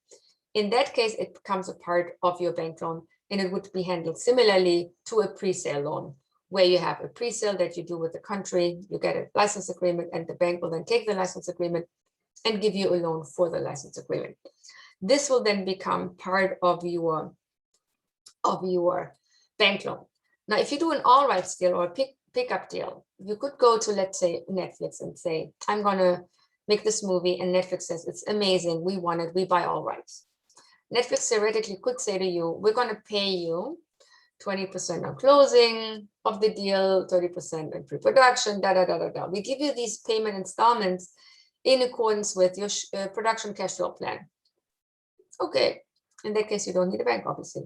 In that case, it becomes a part of your bank loan, and it would be handled similarly to a pre-sale loan, where you have a pre-sale that you do with the country, you get a license agreement, and the bank will then take the license agreement and give you a loan for the license agreement. This will then become part of your bank loan. Now, if you do an all rights deal or a pickup deal, you could go to, let's say, Netflix and say, I'm going to make this movie, and Netflix says, it's amazing, we want it, we buy all rights. Netflix theoretically could say to you, we're going to pay you 20% on closing of the deal, 30% in pre-production, We give you these payment installments in accordance with your production cash flow plan. Okay, in that case, you don't need a bank, obviously.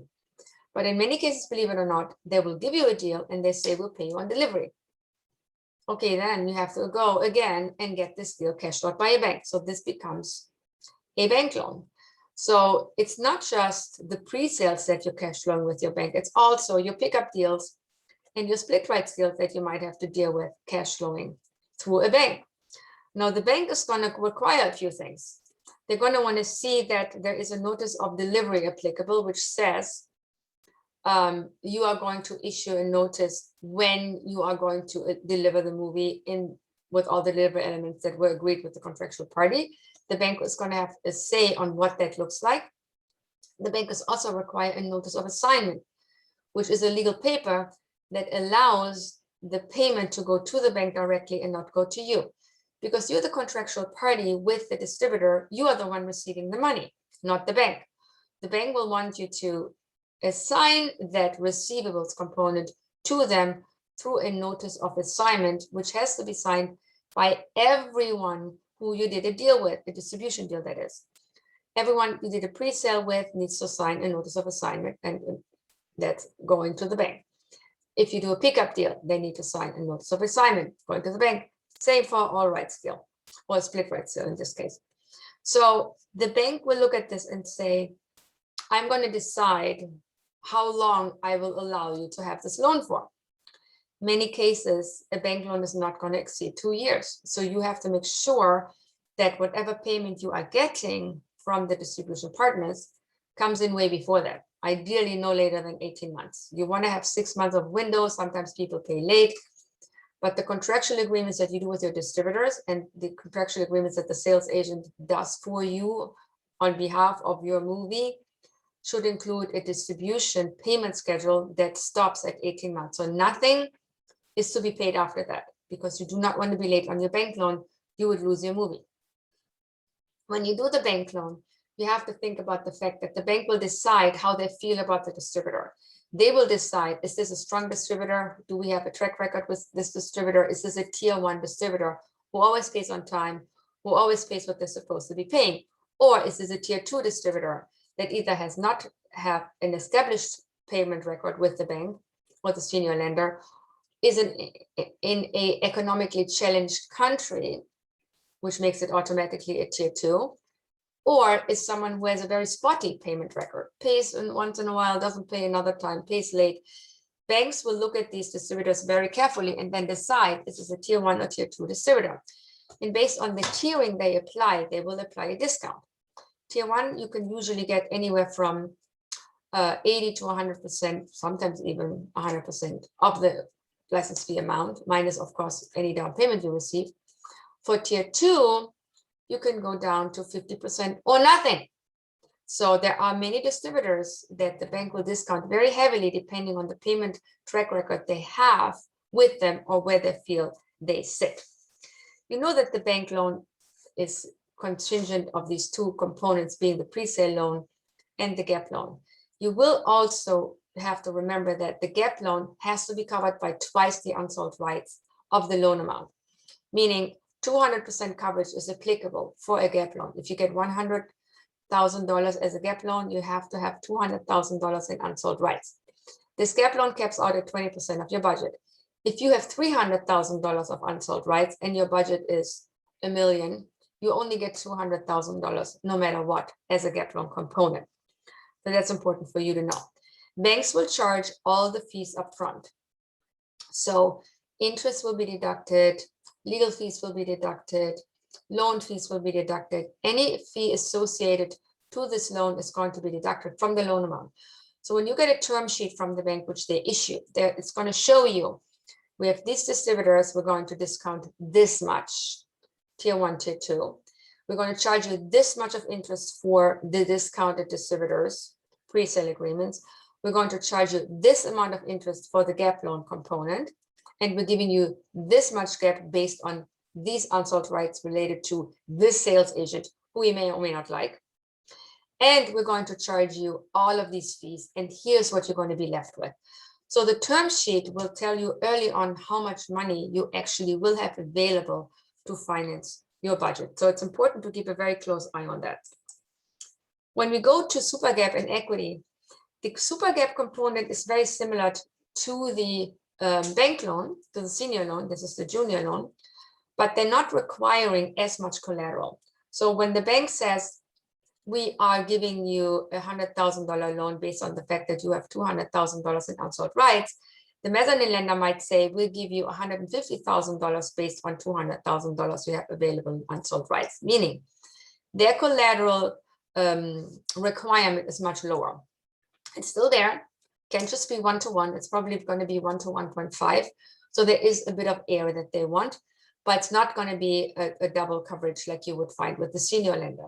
But in many cases, believe it or not, they will give you a deal and they say, we'll pay you on delivery. Okay, then you have to go again and get this deal cashed out by a bank. So this becomes a bank loan. So it's not just the pre-sales that you're cash flowing with your bank, it's also your pickup deals and your split rights deals that you might have to deal with cash flowing through a bank. Now, the bank is going to require a few things. They're going to want to see that there is a notice of delivery applicable, which says you are going to issue a notice when you are going to deliver the movie in with all the delivery elements that were agreed with the contractual party. The bank is going to have a say on what that looks like. The bank is also require a notice of assignment, which is a legal paper that allows the payment to go to the bank directly and not go to you. Because you're the contractual party with the distributor, you are the one receiving the money, not the bank. The bank will want you to assign that receivables component to them through a notice of assignment, which has to be signed by everyone who you did a deal with, a distribution deal that is. Everyone you did a pre-sale with needs to sign a notice of assignment, and that's going to the bank. If you do a pickup deal, they need to sign a notice of assignment going to the bank. Same for all rights deal, or split rights deal in this case. So the bank will look at this and say, I'm going to decide how long I will allow you to have this loan for. Many cases, a bank loan is not going to exceed 2 years. So you have to make sure that whatever payment you are getting from the distribution partners comes in way before that. Ideally, no later than 18 months. You want to have 6 months of window. Sometimes people pay late. But the contractual agreements that you do with your distributors and the contractual agreements that the sales agent does for you on behalf of your movie should include a distribution payment schedule that stops at 18 months. So nothing is to be paid after that, because you do not want to be late on your bank loan. You would lose your movie. When you do the bank loan, you have to think about the fact that the bank will decide how they feel about the distributor. They will decide, is this a strong distributor? Do we have a track record with this distributor? Is this a tier 1 distributor who always pays on time, who always pays what they're supposed to be paying? Or is this a tier 2 distributor that either has not have an established payment record with the bank or the senior lender, is in a economically challenged country, which makes it automatically a tier 2, or is someone who has a very spotty payment record, pays once in a while, doesn't pay another time, pays late. Banks will look at these distributors very carefully and then decide, is this a tier 1 or tier 2 distributor? And based on the tiering they apply, they will apply a discount. Tier 1, you can usually get anywhere from 80 to 100%, sometimes even 100% of the license fee amount, minus, of course, any down payment you receive. For tier 2, you can go down to 50% or nothing. So there are many distributors that the bank will discount very heavily depending on the payment track record they have with them or where they feel they sit. You know that the bank loan is contingent of these two components, being the pre-sale loan and the gap loan. You will also have to remember that the gap loan has to be covered by twice the unsold rights of the loan amount, meaning 200% coverage is applicable for a gap loan. If you get $100,000 as a gap loan, you have to have $200,000 in unsold rights. This gap loan caps out at 20% of your budget. If you have $300,000 of unsold rights and your budget is $1 million, you only get $200,000 no matter what as a gap loan component. So that's important for you to know. Banks will charge all the fees up front. So interest will be deducted, legal fees will be deducted, loan fees will be deducted. Any fee associated to this loan is going to be deducted from the loan amount. So when you get a term sheet from the bank, which they issue, it's going to show you, we have these distributors, we're going to discount this much, tier 1, tier 2. We're going to charge you this much of interest for the discounted distributors, pre-sale agreements. We're going to charge you this amount of interest for the gap loan component. And we're giving you this much gap based on these unsold rights related to this sales agent who we may or may not like. And we're going to charge you all of these fees. And here's what you're going to be left with. So the term sheet will tell you early on how much money you actually will have available to finance your budget. So it's important to keep a very close eye on that. When we go to super gap and equity, the super gap component is very similar to the bank loan, to the senior loan. This is the junior loan, but they're not requiring as much collateral. So when the bank says, we are giving you a $100,000 loan based on the fact that you have $200,000 in unsold rights, the mezzanine lender might say, we'll give you $150,000 based on $200,000 you have available in unsold rights, meaning their collateral requirement is much lower. It's still there, Can't just be 1-to-1. It's probably going to be 1-to-1.5. So there is a bit of air that they want, but it's not going to be a double coverage like you would find with the senior lender.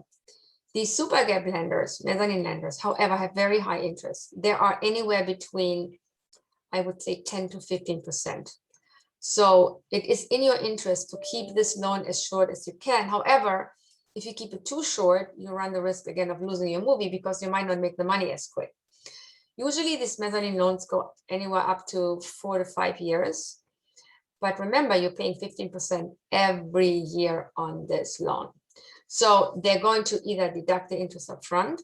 These super gap lenders, mezzanine lenders, however, have very high interest. There are anywhere between, I would say, 10 to 15%. So it is in your interest to keep this loan as short as you can. However, if you keep it too short, you run the risk again of losing your movie because you might not make the money as quick. Usually these mezzanine loans go anywhere up to 4 to 5 years. But remember, you're paying 15% every year on this loan. So they're going to either deduct the interest up front,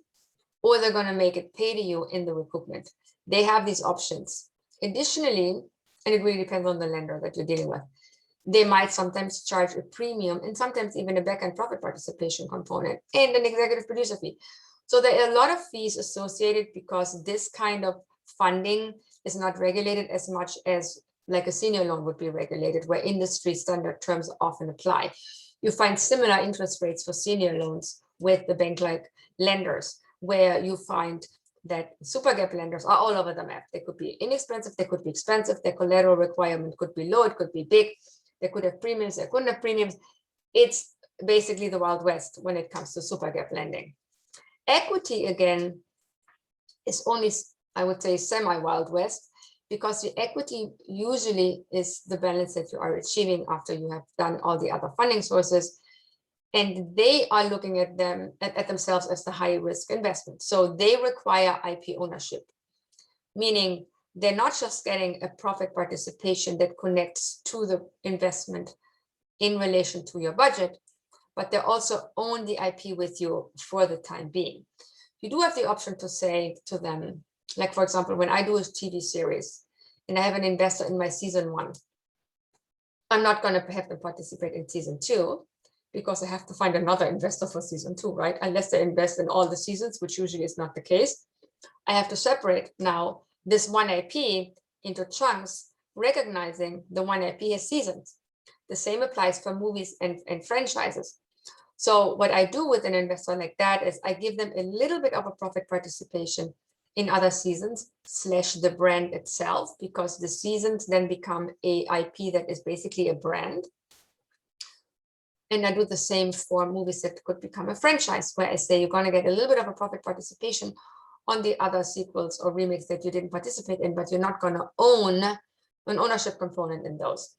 or they're going to make it pay to you in the recoupment. They have these options. Additionally, and it really depends on the lender that you're dealing with, they might sometimes charge a premium and sometimes even a back-end profit participation component and an executive producer fee. So there are a lot of fees associated because this kind of funding is not regulated as much as like a senior loan would be regulated, where industry standard terms often apply. You find similar interest rates for senior loans with the bank-like lenders, where you find that super gap lenders are all over the map. They could be inexpensive, they could be expensive, their collateral requirement could be low, it could be big, they could have premiums, they couldn't have premiums. It's basically the Wild West when it comes to super gap lending. Equity, again, is only, I would say, semi-Wild West, because the equity usually is the balance that you are achieving after you have done all the other funding sources. And they are looking at them at themselves as the high risk investment. So they require IP ownership, meaning they're not just getting a profit participation that connects to the investment in relation to your budget, but they also own the IP with you for the time being. You do have the option to say to them, like, for example, when I do a TV series and I have an investor in my season 1, I'm not going to have them participate in season 2 because I have to find another investor for season 2, right? Unless they invest in all the seasons, which usually is not the case. I have to separate now this one IP into chunks, recognizing the one IP has seasons. The same applies for movies and franchises. So what I do with an investor like that is I give them a little bit of a profit participation in other seasons / the brand itself, because the seasons then become a IP that is basically a brand. And I do the same for movies that could become a franchise, where I say you're going to get a little bit of a profit participation on the other sequels or remakes that you didn't participate in, but you're not going to own an ownership component in those.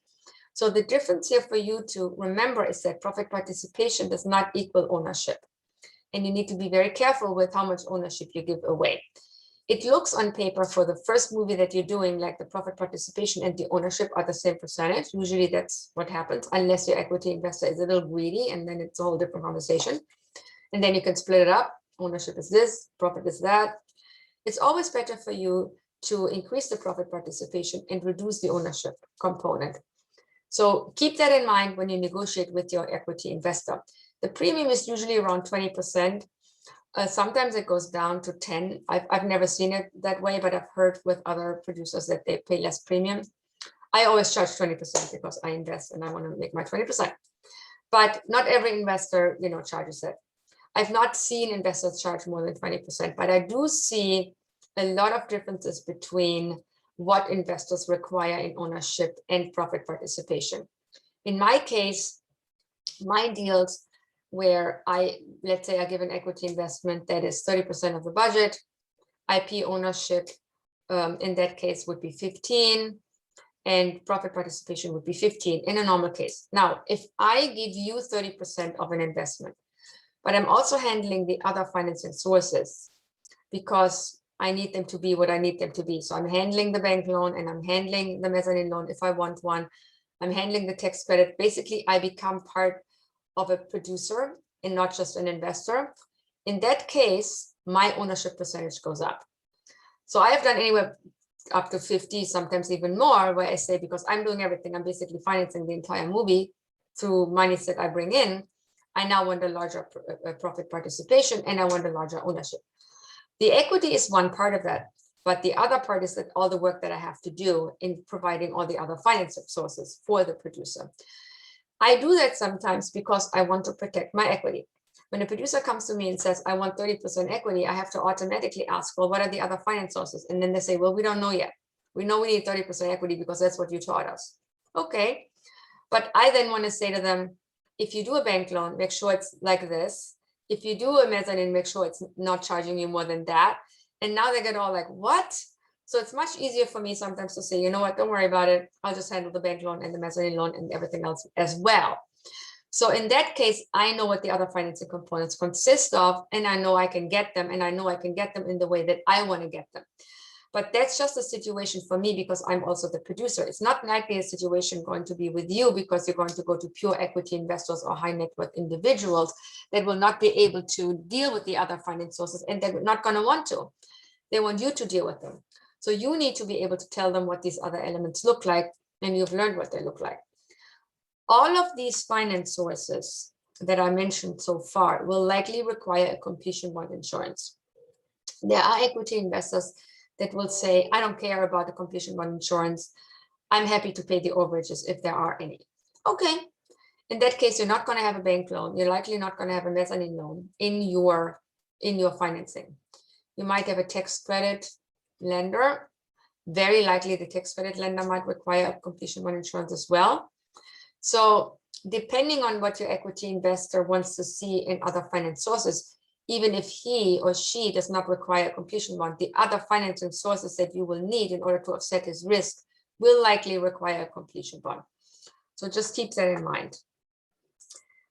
So the difference here for you to remember is that profit participation does not equal ownership. And you need to be very careful with how much ownership you give away. It looks on paper for the first movie that you're doing, like the profit participation and the ownership are the same percentage. Usually that's what happens, unless your equity investor is a little greedy, and then it's a whole different conversation. And then you can split it up. Ownership is this, profit is that. It's always better for you to increase the profit participation and reduce the ownership component. So keep that in mind when you negotiate with your equity investor. The premium is usually around 20%. Sometimes it goes down to 10. I've never seen it that way, but I've heard with other producers that they pay less premium. I always charge 20% because I invest and I want to make my 20%. But not every investor, charges that. I've not seen investors charge more than 20%, but I do see a lot of differences between what investors require in ownership and profit participation. In my case, my deals where let's say I give an equity investment that is 30% of the budget, IP ownership in that case would be 15, and profit participation would be 15 in a normal case. Now, if I give you 30% of an investment, but I'm also handling the other financing sources because I need them to be what I need them to be. So I'm handling the bank loan and I'm handling the mezzanine loan if I want one. I'm handling the tax credit. Basically, I become part of a producer and not just an investor. In that case, my ownership percentage goes up. So I have done anywhere up to 50, sometimes even more, where I say, because I'm doing everything, I'm basically financing the entire movie through monies that I bring in, I now want a larger profit participation and I want a larger ownership. The equity is one part of that, but the other part is that all the work that I have to do in providing all the other financing sources for the producer. I do that sometimes because I want to protect my equity. When a producer comes to me and says, I want 30% equity, I have to automatically ask, well, what are the other finance sources? And then they say, well, we don't know yet. We know we need 30% equity because that's what you taught us. Okay. But I then want to say to them, if you do a bank loan, make sure it's like this. If you do a mezzanine, make sure it's not charging you more than that. And now they get all like, what? So it's much easier for me sometimes to say, you know what, don't worry about it. I'll just handle the bank loan and the mezzanine loan and everything else as well. So in that case, I know what the other financing components consist of, and I know I can get them, and I know I can get them in the way that I want to get them. But that's just a situation for me because I'm also the producer. It's not likely a situation going to be with you because you're going to go to pure equity investors or high net worth individuals that will not be able to deal with the other finance sources, and they're not going to want to. They want you to deal with them. So you need to be able to tell them what these other elements look like, and you've learned what they look like. All of these finance sources that I mentioned so far will likely require a completion bond insurance. There are equity investors that will say, I don't care about the completion bond insurance. I'm happy to pay the overages if there are any. Okay. In that case, you're not going to have a bank loan. You're likely not going to have a mezzanine loan in your financing. You might have a tax credit lender. Very likely the tax credit lender might require a completion bond insurance as well. So depending on what your equity investor wants to see in other finance sources, even if he or she does not require a completion bond, the other financing sources that you will need in order to offset his risk will likely require a completion bond. So just keep that in mind.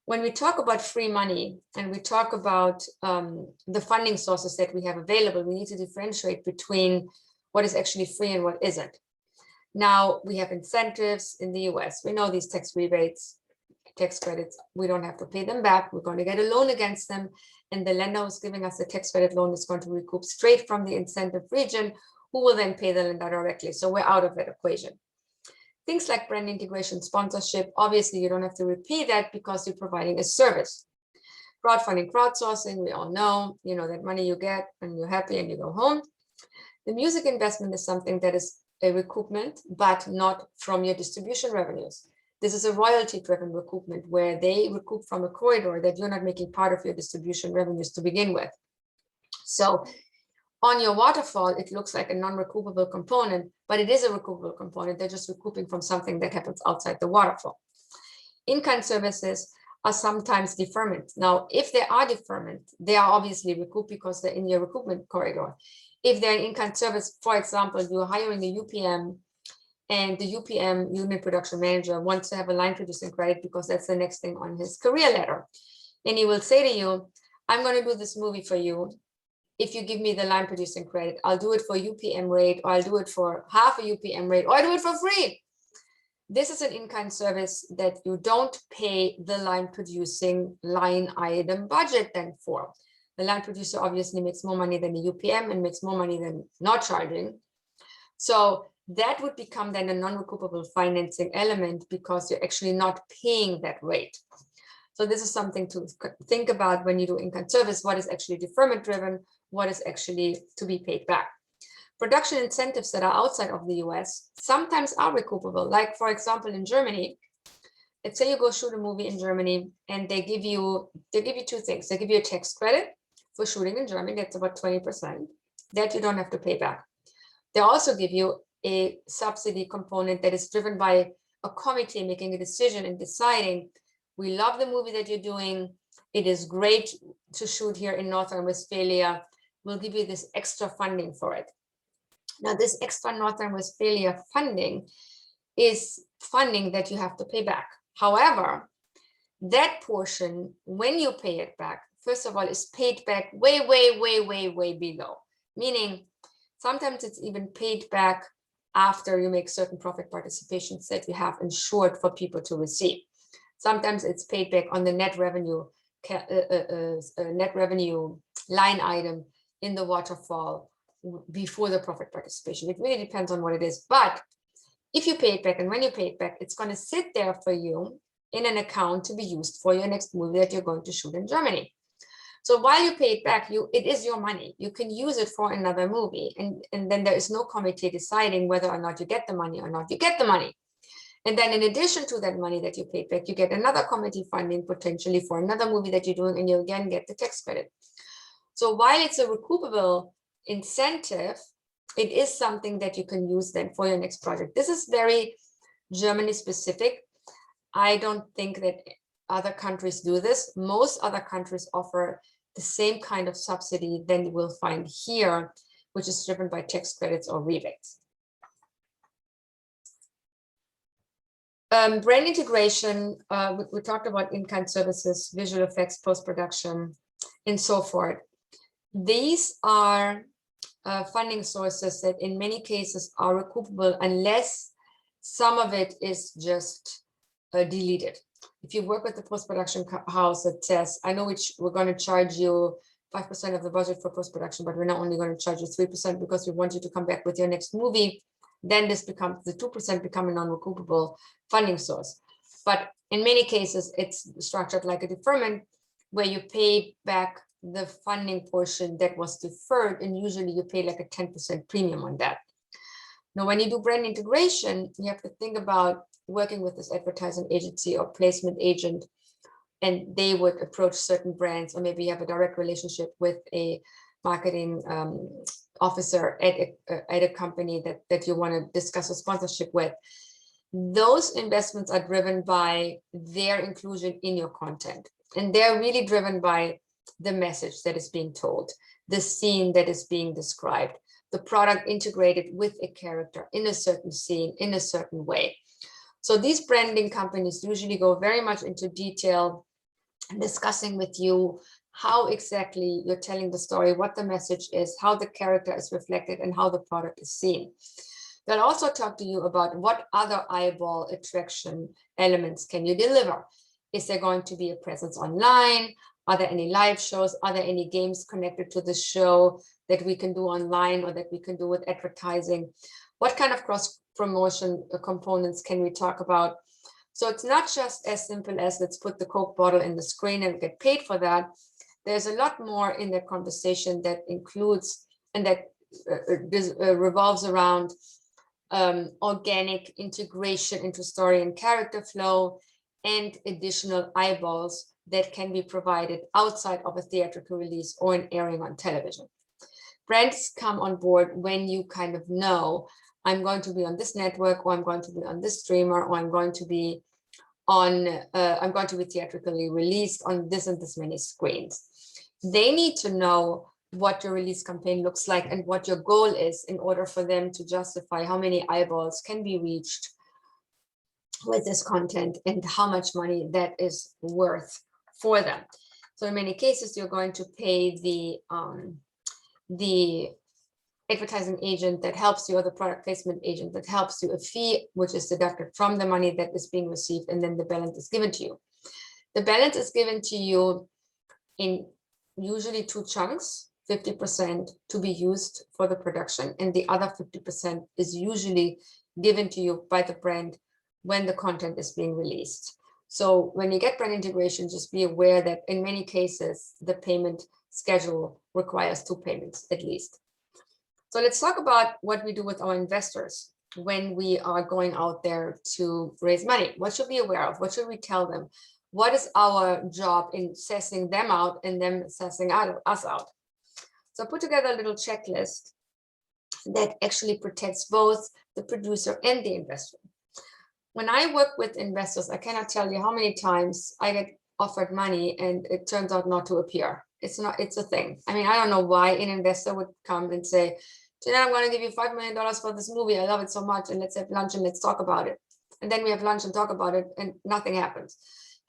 When we talk about free money and we talk about the funding sources that we have available, we need to differentiate between what is actually free and what isn't. Now, we have incentives in the US. We know these tax rebates, tax credits, we don't have to pay them back. We're going to get a loan against them. And the lender who's giving us the tax credit loan is going to recoup straight from the incentive region, who will then pay the lender directly. So we're out of that equation. Things like brand integration, sponsorship, obviously you don't have to repeat that because you're providing a service. Crowdfunding, crowdsourcing, we all know, that money you get and you're happy and you go home. The music investment is something that is a recoupment, but not from your distribution revenues. This is a royalty-driven recoupment where they recoup from a corridor that you're not making part of your distribution revenues to begin with. So on your waterfall, it looks like a non-recoupable component, but it is a recoupable component. They're just recouping from something that happens outside the waterfall. In-kind services are sometimes deferment. Now, if they are deferment, they are obviously recouped because they're in your recoupment corridor. If they're an in-kind service, for example, you're hiring a UPM and the UPM, unit production manager, wants to have a line producing credit because that's the next thing on his career ladder. And he will say to you, I'm going to do this movie for you. If you give me the line producing credit, I'll do it for UPM rate, or I'll do it for half a UPM rate, or I'll do it for free. This is an in-kind service that you don't pay the line producing line item budget then for. The line producer obviously makes more money than the UPM and makes more money than not charging. So that would become then a non-recoupable financing element because you're actually not paying that rate. So this is something to think about when you do in-kind service, what is actually deferment driven, what is actually to be paid back. Production incentives that are outside of the US sometimes are recoupable. Like for example, in Germany, let's say you go shoot a movie in Germany and they give you two things. They give you a tax credit for shooting in Germany, that's about 20%, that you don't have to pay back. They also give you a subsidy component that is driven by a committee making a decision and deciding, we love the movie that you're doing. It is great to shoot here in North Rhine-Westphalia. We'll give you this extra funding for it. Now, this extra North Rhine-Westphalia funding is funding that you have to pay back. However, that portion, when you pay it back, first of all, is paid back way below. Meaning, sometimes it's even paid back after you make certain profit participations that you have insured for people to receive. Sometimes it's paid back on the net revenue line item in the waterfall before the profit participation. It really depends on what it is. But if you pay it back and when you pay it back, it's going to sit there for you in an account to be used for your next movie that you're going to shoot in Germany. So while you pay it back, it is your money. You can use it for another movie. And then there is no committee deciding whether or not you get the money or not. You get the money. And then in addition to that money that you paid back, you get another committee funding potentially for another movie that you're doing, and you again get the tax credit. So while it's a recoupable incentive, it is something that you can use then for your next project. This is very Germany specific. I don't think that other countries do this. Most other countries offer the same kind of subsidy than you will find here, which is driven by tax credits or rebates. Brand integration, we talked about in-kind services, visual effects, post-production, and so forth. These are funding sources that in many cases are recoupable unless some of it is just deleted. If you work with the post-production house that says, I know we're going to charge you 5% of the budget for post-production, but we're not only going to charge you 3% because we want you to come back with your next movie, then this becomes, the 2% become a non-recoupable funding source. But in many cases, it's structured like a deferment where you pay back the funding portion that was deferred, and usually you pay like a 10% premium on that. Now, when you do brand integration, you have to think about working with this advertising agency or placement agent, and they would approach certain brands, or maybe you have a direct relationship with a marketing officer at a company that you want to discuss a sponsorship with. Those investments are driven by their inclusion in your content, and they're really driven by the message that is being told, the scene that is being described, the product integrated with a character in a certain scene in a certain way. So these branding companies usually go very much into detail, discussing with you how exactly you're telling the story, what the message is, how the character is reflected, and how the product is seen. They'll also talk to you about what other eyeball attraction elements can you deliver. Is there going to be a presence online? Are there any live shows? Are there any games connected to the show that we can do online or that we can do with advertising? What kind of cross-promotion components can we talk about? So it's not just as simple as let's put the Coke bottle in the screen and get paid for that. There's a lot more in that conversation that includes and that revolves around organic integration into story and character flow and additional eyeballs that can be provided outside of a theatrical release or an airing on television. Brands come on board when you kind of know, I'm going to be on this network, or I'm going to be on this streamer, or I'm going to be theatrically released on this and this many screens. They need to know what your release campaign looks like and what your goal is in order for them to justify how many eyeballs can be reached with this content and how much money that is worth for them. So in many cases, you're going to pay the advertising agent that helps you, or the product placement agent that helps you, a fee which is deducted from the money that is being received, and then the balance is given to you. The balance is given to you in usually two chunks, 50% to be used for the production, and the other 50% is usually given to you by the brand when the content is being released. So when you get brand integration, just be aware that in many cases, the payment schedule requires two payments at least. So let's talk about what we do with our investors when we are going out there to raise money. What should we be aware of? What should we tell them? What is our job in assessing them out and them assessing us out? So I put together a little checklist that actually protects both the producer and the investor. When I work with investors, I cannot tell you how many times I get offered money and it turns out not to appear. It's a thing. I mean, I don't know why an investor would come and say, Jeanette, I'm going to give you $5 million for this movie. I love it so much. And let's have lunch and let's talk about it. And then we have lunch and talk about it and nothing happens.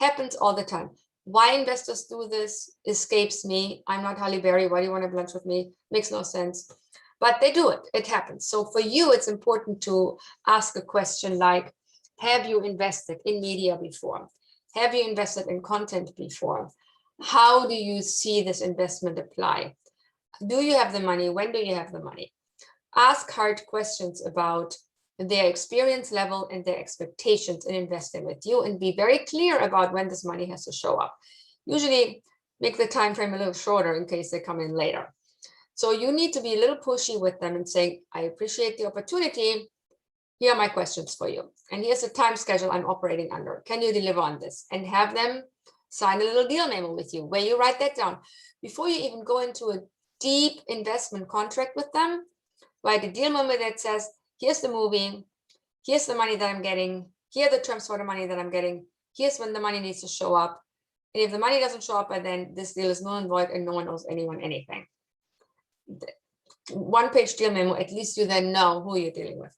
Happens all the time. Why investors do this escapes me. I'm not Halle Berry. Why do you want to have lunch with me? Makes no sense. But they do it. It happens. So for you, it's important to ask a question like, have you invested in media before? Have you invested in content before? How do you see this investment apply? Do you have the money? When do you have the money? Ask hard questions about their experience level and their expectations in investing with you, and be very clear about when this money has to show up. Usually make the time frame a little shorter in case they come in later. So you need to be a little pushy with them and say, I appreciate the opportunity, here are my questions for you. And here's the time schedule I'm operating under. Can you deliver on this? And have them sign a little deal memo with you where you write that down. Before you even go into a deep investment contract with them, write a deal memo that says, here's the movie, here's the money that I'm getting, here are the terms for the money that I'm getting, here's when the money needs to show up. And if the money doesn't show up by then, this deal is null and void and no one owes anyone anything. One-page deal memo, at least you then know who you're dealing with.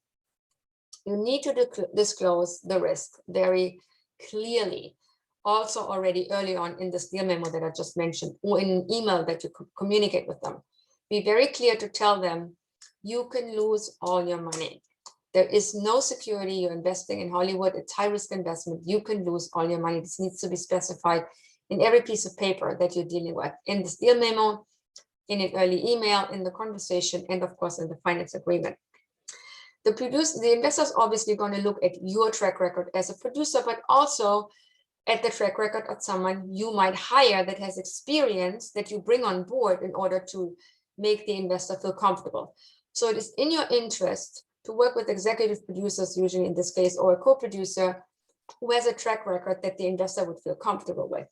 You need to disclose the risk very clearly. Also already early on in this deal memo that I just mentioned, or in an email that you communicate with them. Be very clear to tell them you can lose all your money. There is no security. You're investing in Hollywood. It's high risk investment. You can lose all your money. This needs to be specified in every piece of paper that you're dealing with, in this deal memo, in an early email, in the conversation, and of course in the finance agreement. The investor's obviously going to look at your track record as a producer, but also at the track record of someone you might hire that has experience that you bring on board in order to make the investor feel comfortable. So it is in your interest to work with executive producers, usually in this case, or a co-producer who has a track record that the investor would feel comfortable with.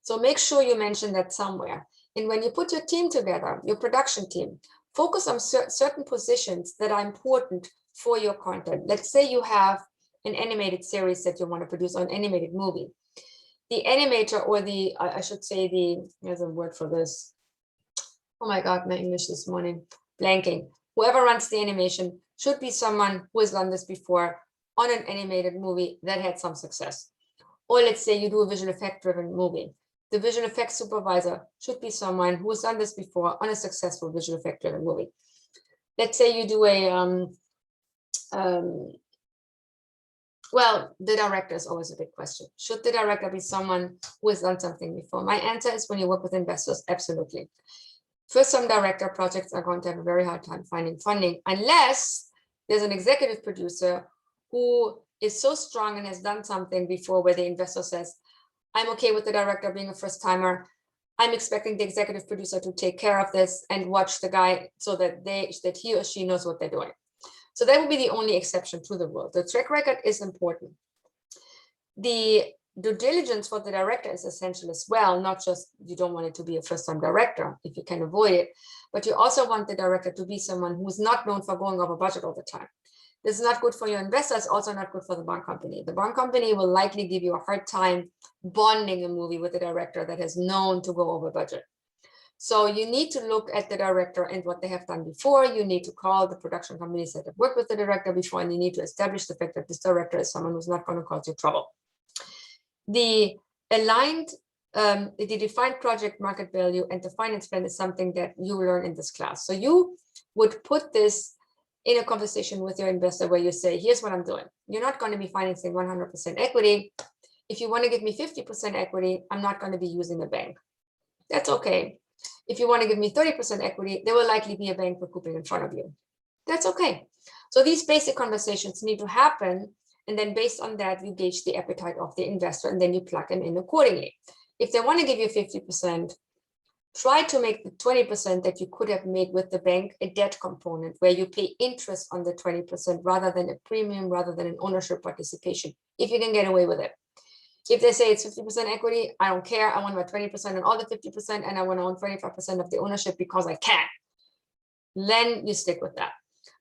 So make sure you mention that somewhere. And when you put your team together, your production team, focus on certain positions that are important for your content. Let's say you have an animated series that you want to produce, or an animated movie. The animator, or I should say there's a word for this. Oh my God, my English this morning, blanking. Whoever runs the animation should be someone who has done this before on an animated movie that had some success. Or let's say you do a visual effect driven movie. The visual effects supervisor should be someone who has done this before on a successful visual effect driven movie. Let's say you do well, the director is always a big question. Should the director be someone who has done something before? My answer is, when you work with investors, absolutely. First-time director projects are going to have a very hard time finding funding unless there's an executive producer who is so strong and has done something before where the investor says, I'm okay with the director being a first-timer. I'm expecting the executive producer to take care of this and watch the guy so that he or she knows what they're doing. So that would be the only exception to the rule. The track record is important. The due diligence for the director is essential as well, not just you don't want it to be a first-time director if you can avoid it, but you also want the director to be someone who's not known for going over budget all the time. This is not good for your investors, also not good for the bond company. The bond company will likely give you a hard time bonding a movie with a director that is known to go over budget. So you need to look at the director and what they have done before. You need to call the production companies that have worked with the director before, and you need to establish the fact that this director is someone who's not going to cause you trouble. The defined project market value and the finance plan is something that you learn in this class. So you would put this in a conversation with your investor where you say, here's what I'm doing. You're not going to be financing 100% equity. If you want to give me 50% equity, I'm not going to be using a bank. That's okay. If you want to give me 30% equity, there will likely be a bank recouping in front of you. That's okay. So these basic conversations need to happen. And then based on that, you gauge the appetite of the investor, and then you plug them in accordingly. If they want to give you 50%, try to make the 20% that you could have made with the bank a debt component where you pay interest on the 20% rather than a premium, rather than an ownership participation, if you can get away with it. If they say it's 50% equity, I don't care. I want my 20% and all the 50%, and I want to own 25% of the ownership because I can. Then you stick with that.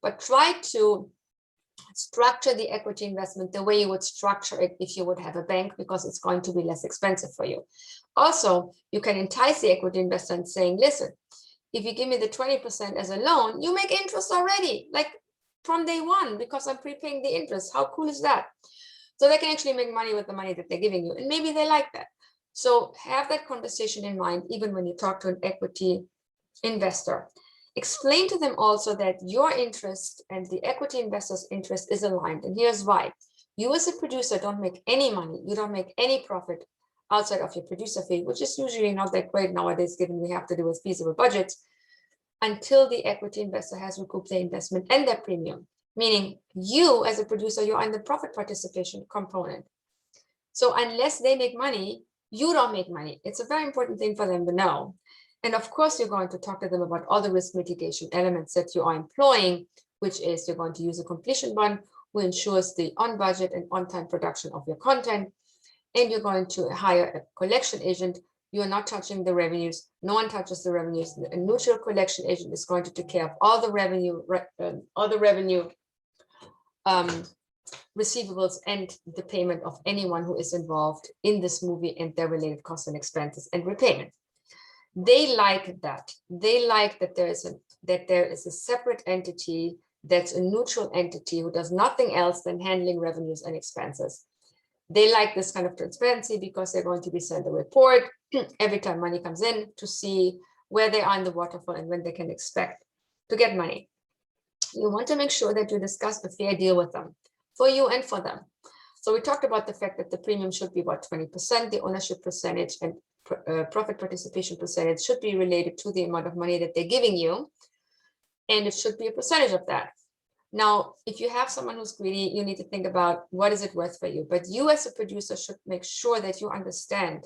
But try to structure the equity investment the way you would structure it if you would have a bank, because it's going to be less expensive for you. Also, you can entice the equity investor and saying, listen, if you give me the 20% as a loan, you make interest already, like from day one, because I'm prepaying the interest. How cool is that? So they can actually make money with the money that they're giving you. And maybe they like that. So have that conversation in mind, even when you talk to an equity investor. Explain to them also that your interest and the equity investor's interest is aligned. And here's why. You as a producer don't make any money. You don't make any profit outside of your producer fee, which is usually not that great nowadays, given we have to do with feasible budgets, until the equity investor has recouped their investment and their premium. Meaning you as a producer, you're in the profit participation component. So unless they make money, you don't make money. It's a very important thing for them to know. And of course, you're going to talk to them about all the risk mitigation elements that you are employing, which is you're going to use a completion bond who ensures the on budget and on time production of your content. And you're going to hire a collection agent. You are not touching the revenues. No one touches the revenues. A neutral collection agent is going to take care of all the revenue, receivables and the payment of anyone who is involved in this movie and their related costs and expenses and repayment. They like that. They like that there is a separate entity that's a neutral entity who does nothing else than handling revenues and expenses. They like this kind of transparency because they're going to be sent a report every time money comes in to see where they are in the waterfall and when they can expect to get money. You want to make sure that you discuss a fair deal with them, for you and for them. So we talked about the fact that the premium should be about 20%, the ownership percentage and profit participation percentage should be related to the amount of money that they're giving you, and it should be a percentage of that. Now, if you have someone who's greedy, you need to think about what is it worth for you. But you as a producer should make sure that you understand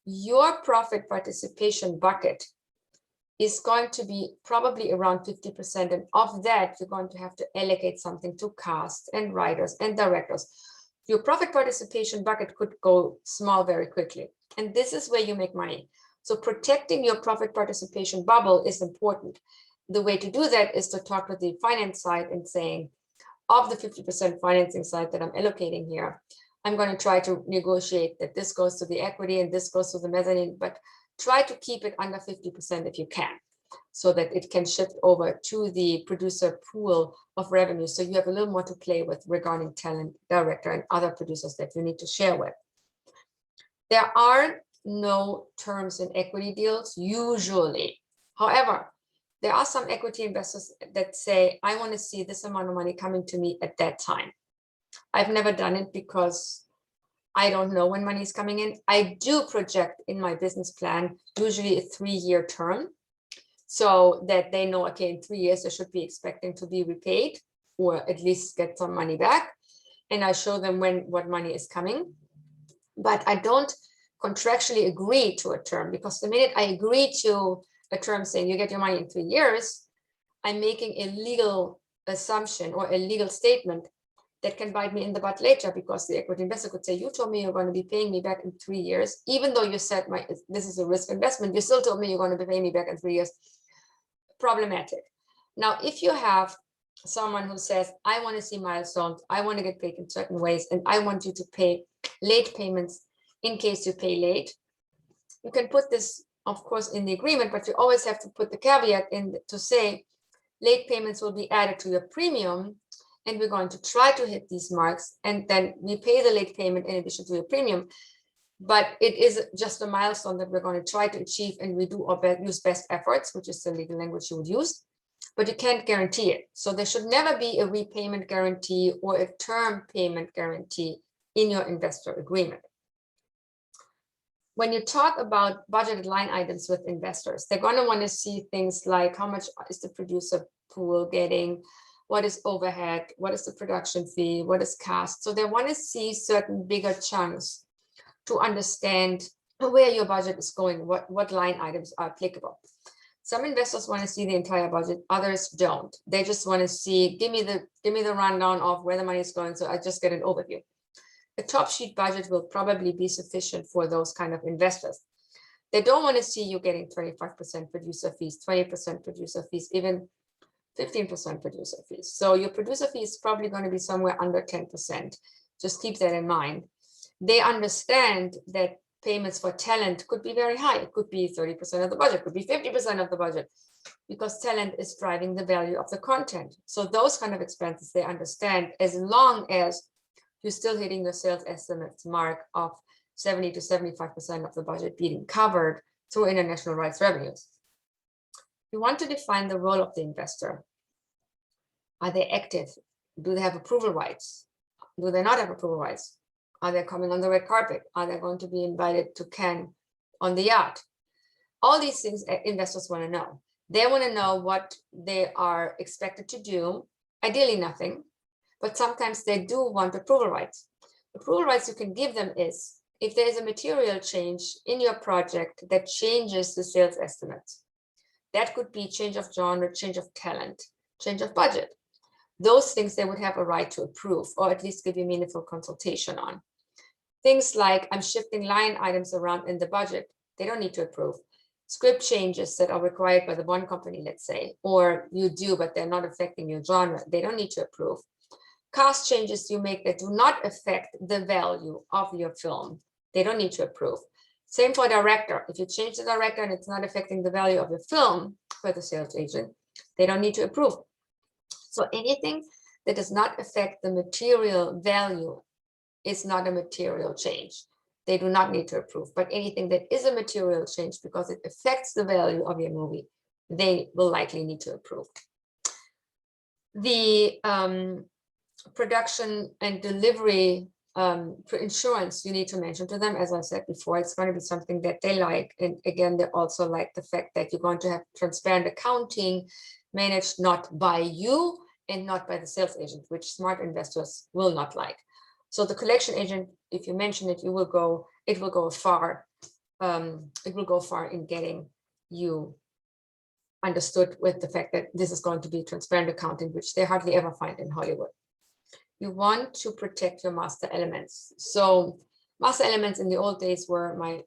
your profit participation bucket is going to be probably around 50%. And of that, you're going to have to allocate something to cast and writers and directors. Your profit participation bucket could go small very quickly. And this is where you make money. So protecting your profit participation bubble is important. The way to do that is to talk with the finance side and saying, of the 50% financing side that I'm allocating here, I'm going to try to negotiate that this goes to the equity and this goes to the mezzanine, but try to keep it under 50% if you can, so that it can shift over to the producer pool of revenue. So you have a little more to play with regarding talent, director, and other producers that you need to share with. There are no terms in equity deals usually. However, there are some equity investors that say, I want to see this amount of money coming to me at that time. I've never done it because I don't know when money is coming in. I do project in my business plan, usually a 3-year term, so that they know, okay, in 3 years, they should be expecting to be repaid or at least get some money back. And I show them what money is coming. But I don't contractually agree to a term, because the minute I agree to a term saying you get your money in 3 years, I'm making a legal assumption or a legal statement that can bite me in the butt later, because the equity investor could say, you told me you're going to be paying me back in 3 years, even though you said this is a risk investment, you still told me you're going to be paying me back in 3 years. Problematic. Now, if you have someone who says, I want to see milestones, I want to get paid in certain ways, and I want you to pay late payments in case you pay late, you can put this, of course, in the agreement, but you always have to put the caveat in to say late payments will be added to your premium, and we're going to try to hit these marks, and then we pay the late payment in addition to your premium. But it is just a milestone that we're going to try to achieve, and we do use best efforts, which is the legal language you would use, but you can't guarantee it. So there should never be a repayment guarantee or a term payment guarantee in your investor agreement. When you talk about budgeted line items with investors, they're going to want to see things like how much is the producer pool getting, what is overhead, what is the production fee, what is cast. So they want to see certain bigger chunks to understand where your budget is going, what line items are applicable. Some investors want to see the entire budget, others don't. They just want to see, give me the rundown of where the money is going, so I just get an overview. A top sheet budget will probably be sufficient for those kind of investors. They don't want to see you getting 25% producer fees, 20% producer fees, even 15% producer fees. So your producer fee is probably going to be somewhere under 10%. Just keep that in mind. They understand that payments for talent could be very high. It could be 30% of the budget, could be 50% of the budget, because talent is driving the value of the content. So those kind of expenses, they understand, as long as you're still hitting your sales estimates mark of 70 to 75% of the budget being covered through international rights revenues. You want to define the role of the investor. Are they active? Do they have approval rights? Do they not have approval rights? Are they coming on the red carpet? Are they going to be invited to Cannes on the yacht? All these things investors want to know. They want to know what they are expected to do, ideally nothing, but sometimes they do want approval rights. Approval rights you can give them is if there is a material change in your project that changes the sales estimates. That could be change of genre, change of talent, change of budget. those things they would have a right to approve, or at least give you meaningful consultation on. Things like I'm shifting line items around in the budget, they don't need to approve. Script changes that are required by the bond company, let's say, or you do, but they're not affecting your genre, they don't need to approve. Cast changes you make that do not affect the value of your film, they don't need to approve. Same for director. If you change the director and it's not affecting the value of your film for the sales agent, they don't need to approve. So anything that does not affect the material value is not a material change. They do not need to approve. But anything that is a material change because it affects the value of your movie, they will likely need to approve. The production and delivery for insurance, you need to mention to them, as I said before, it's going to be something that they like. And again, they also like the fact that you're going to have transparent accounting managed not by you and not by the sales agent, which smart investors will not like. So the collection agent, if you mention it, it will go far. It will go far in getting you understood with the fact that this is going to be transparent accounting, which they hardly ever find in Hollywood. You want to protect your master elements. So master elements in the old days were my,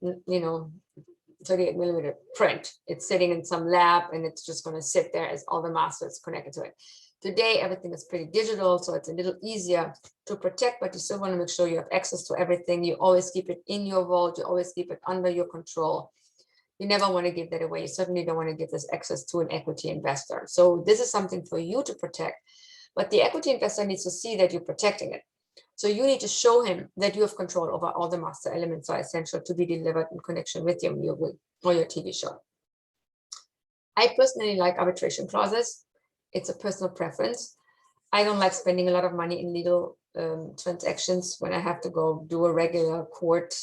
38mm print. It's sitting in some lab and it's just going to sit there as all the masters connected to it. Today, everything is pretty digital, so it's a little easier to protect, but you still want to make sure you have access to everything. You always keep it in your vault. You always keep it under your control. You never want to give that away. You certainly don't want to give this access to an equity investor. So this is something for you to protect, but the equity investor needs to see that you're protecting it. So you need to show him that you have control over all the master elements are essential to be delivered in connection with your movie or your TV show. I personally like arbitration clauses. It's a personal preference. I don't like spending a lot of money in legal transactions when I have to go do a regular court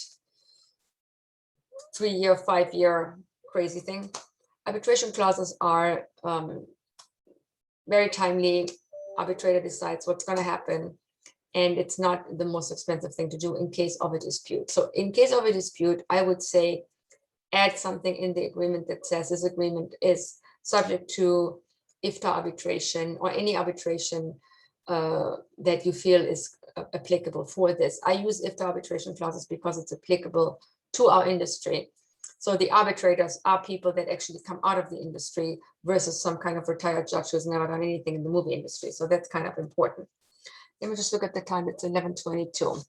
3-year, 5-year crazy thing. Arbitration clauses are very timely. Arbitrator decides what's going to happen, and it's not the most expensive thing to do in case of a dispute. So in case of a dispute, I would say add something in the agreement that says this agreement is subject to IFTA arbitration or any arbitration that you feel is applicable for this. I use IFTA arbitration clauses because it's applicable to our industry. So the arbitrators are people that actually come out of the industry versus some kind of retired judge who's never done anything in the movie industry. So that's kind of important. Let me just look at the time. It's 11:22.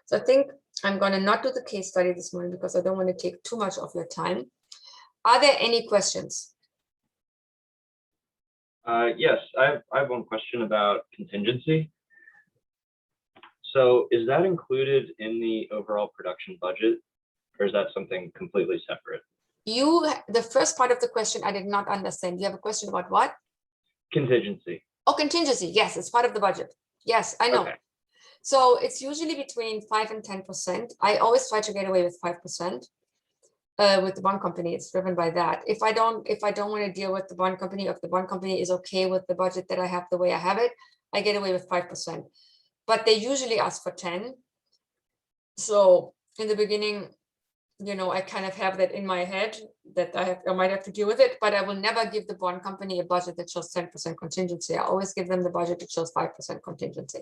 So I think I'm going to not do the case study this morning because I don't want to take too much of your time. Are there any questions? Yes, I have one question about contingency. So is that included in the overall production budget, or is that something completely separate? The first part of the question I did not understand. You have a question about what? Contingency. Oh, contingency. Yes, it's part of the budget. Yes, I know. Okay. So it's usually between 5 and 10%. I always try to get away with 5%. With the bond company, it's driven by that. If I don't want to deal with the bond company, if the bond company is okay with the budget that I have the way I have it, I get away with 5%. But they usually ask for 10. So in the beginning, I kind of have that in my head that I might have to deal with it, but I will never give the bond company a budget that shows 10% contingency. I always give them the budget that shows 5% contingency.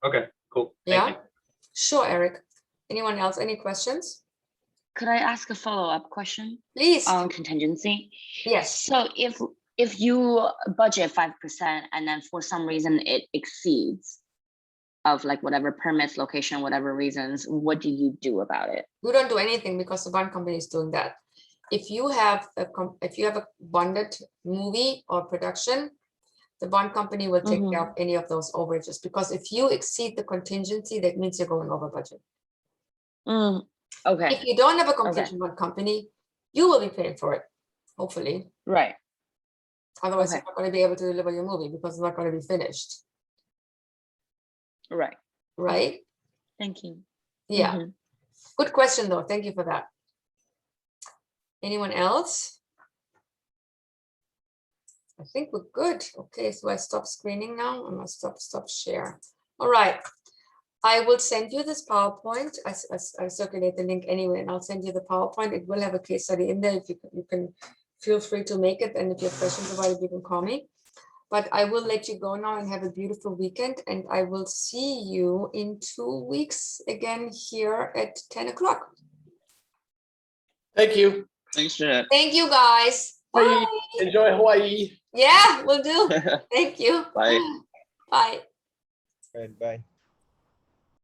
Okay, cool. Thank you. Sure, Eric. Anyone else? Any questions? Could I ask a follow-up question? Please. On contingency? Yes. So if you budget 5% and then for some reason it exceeds of like whatever permits, location, whatever reasons, what do you do about it? We don't do anything because the bond company is doing that. If you have a bonded movie or production, the bond company will take care of any of those overages, because if you exceed the contingency, that means you're going over budget. Okay. If you don't have a contingent bond company, you will be paying for it, hopefully. Right. Otherwise, you're not going to be able to deliver your movie because it's not going to be finished. Right. Right? Thank you. Yeah. Good question, though. Thank you for that. Anyone else? I think we're good. Okay, so I stop screening now. I'm going to stop share. All right. I will send you this PowerPoint. I circulate the link anyway, and I'll send you the PowerPoint. It will have a case study in there. If you can feel free to make it. And if you have questions about it, you can call me. But I will let you go now and have a beautiful weekend. And I will see you in 2 weeks again here at 10 o'clock. Thank you. Thanks, Jeanette. Thank you guys. Bye. Bye. Enjoy Hawaii. Yeah, we'll do. Thank you. Bye. Bye. Bye.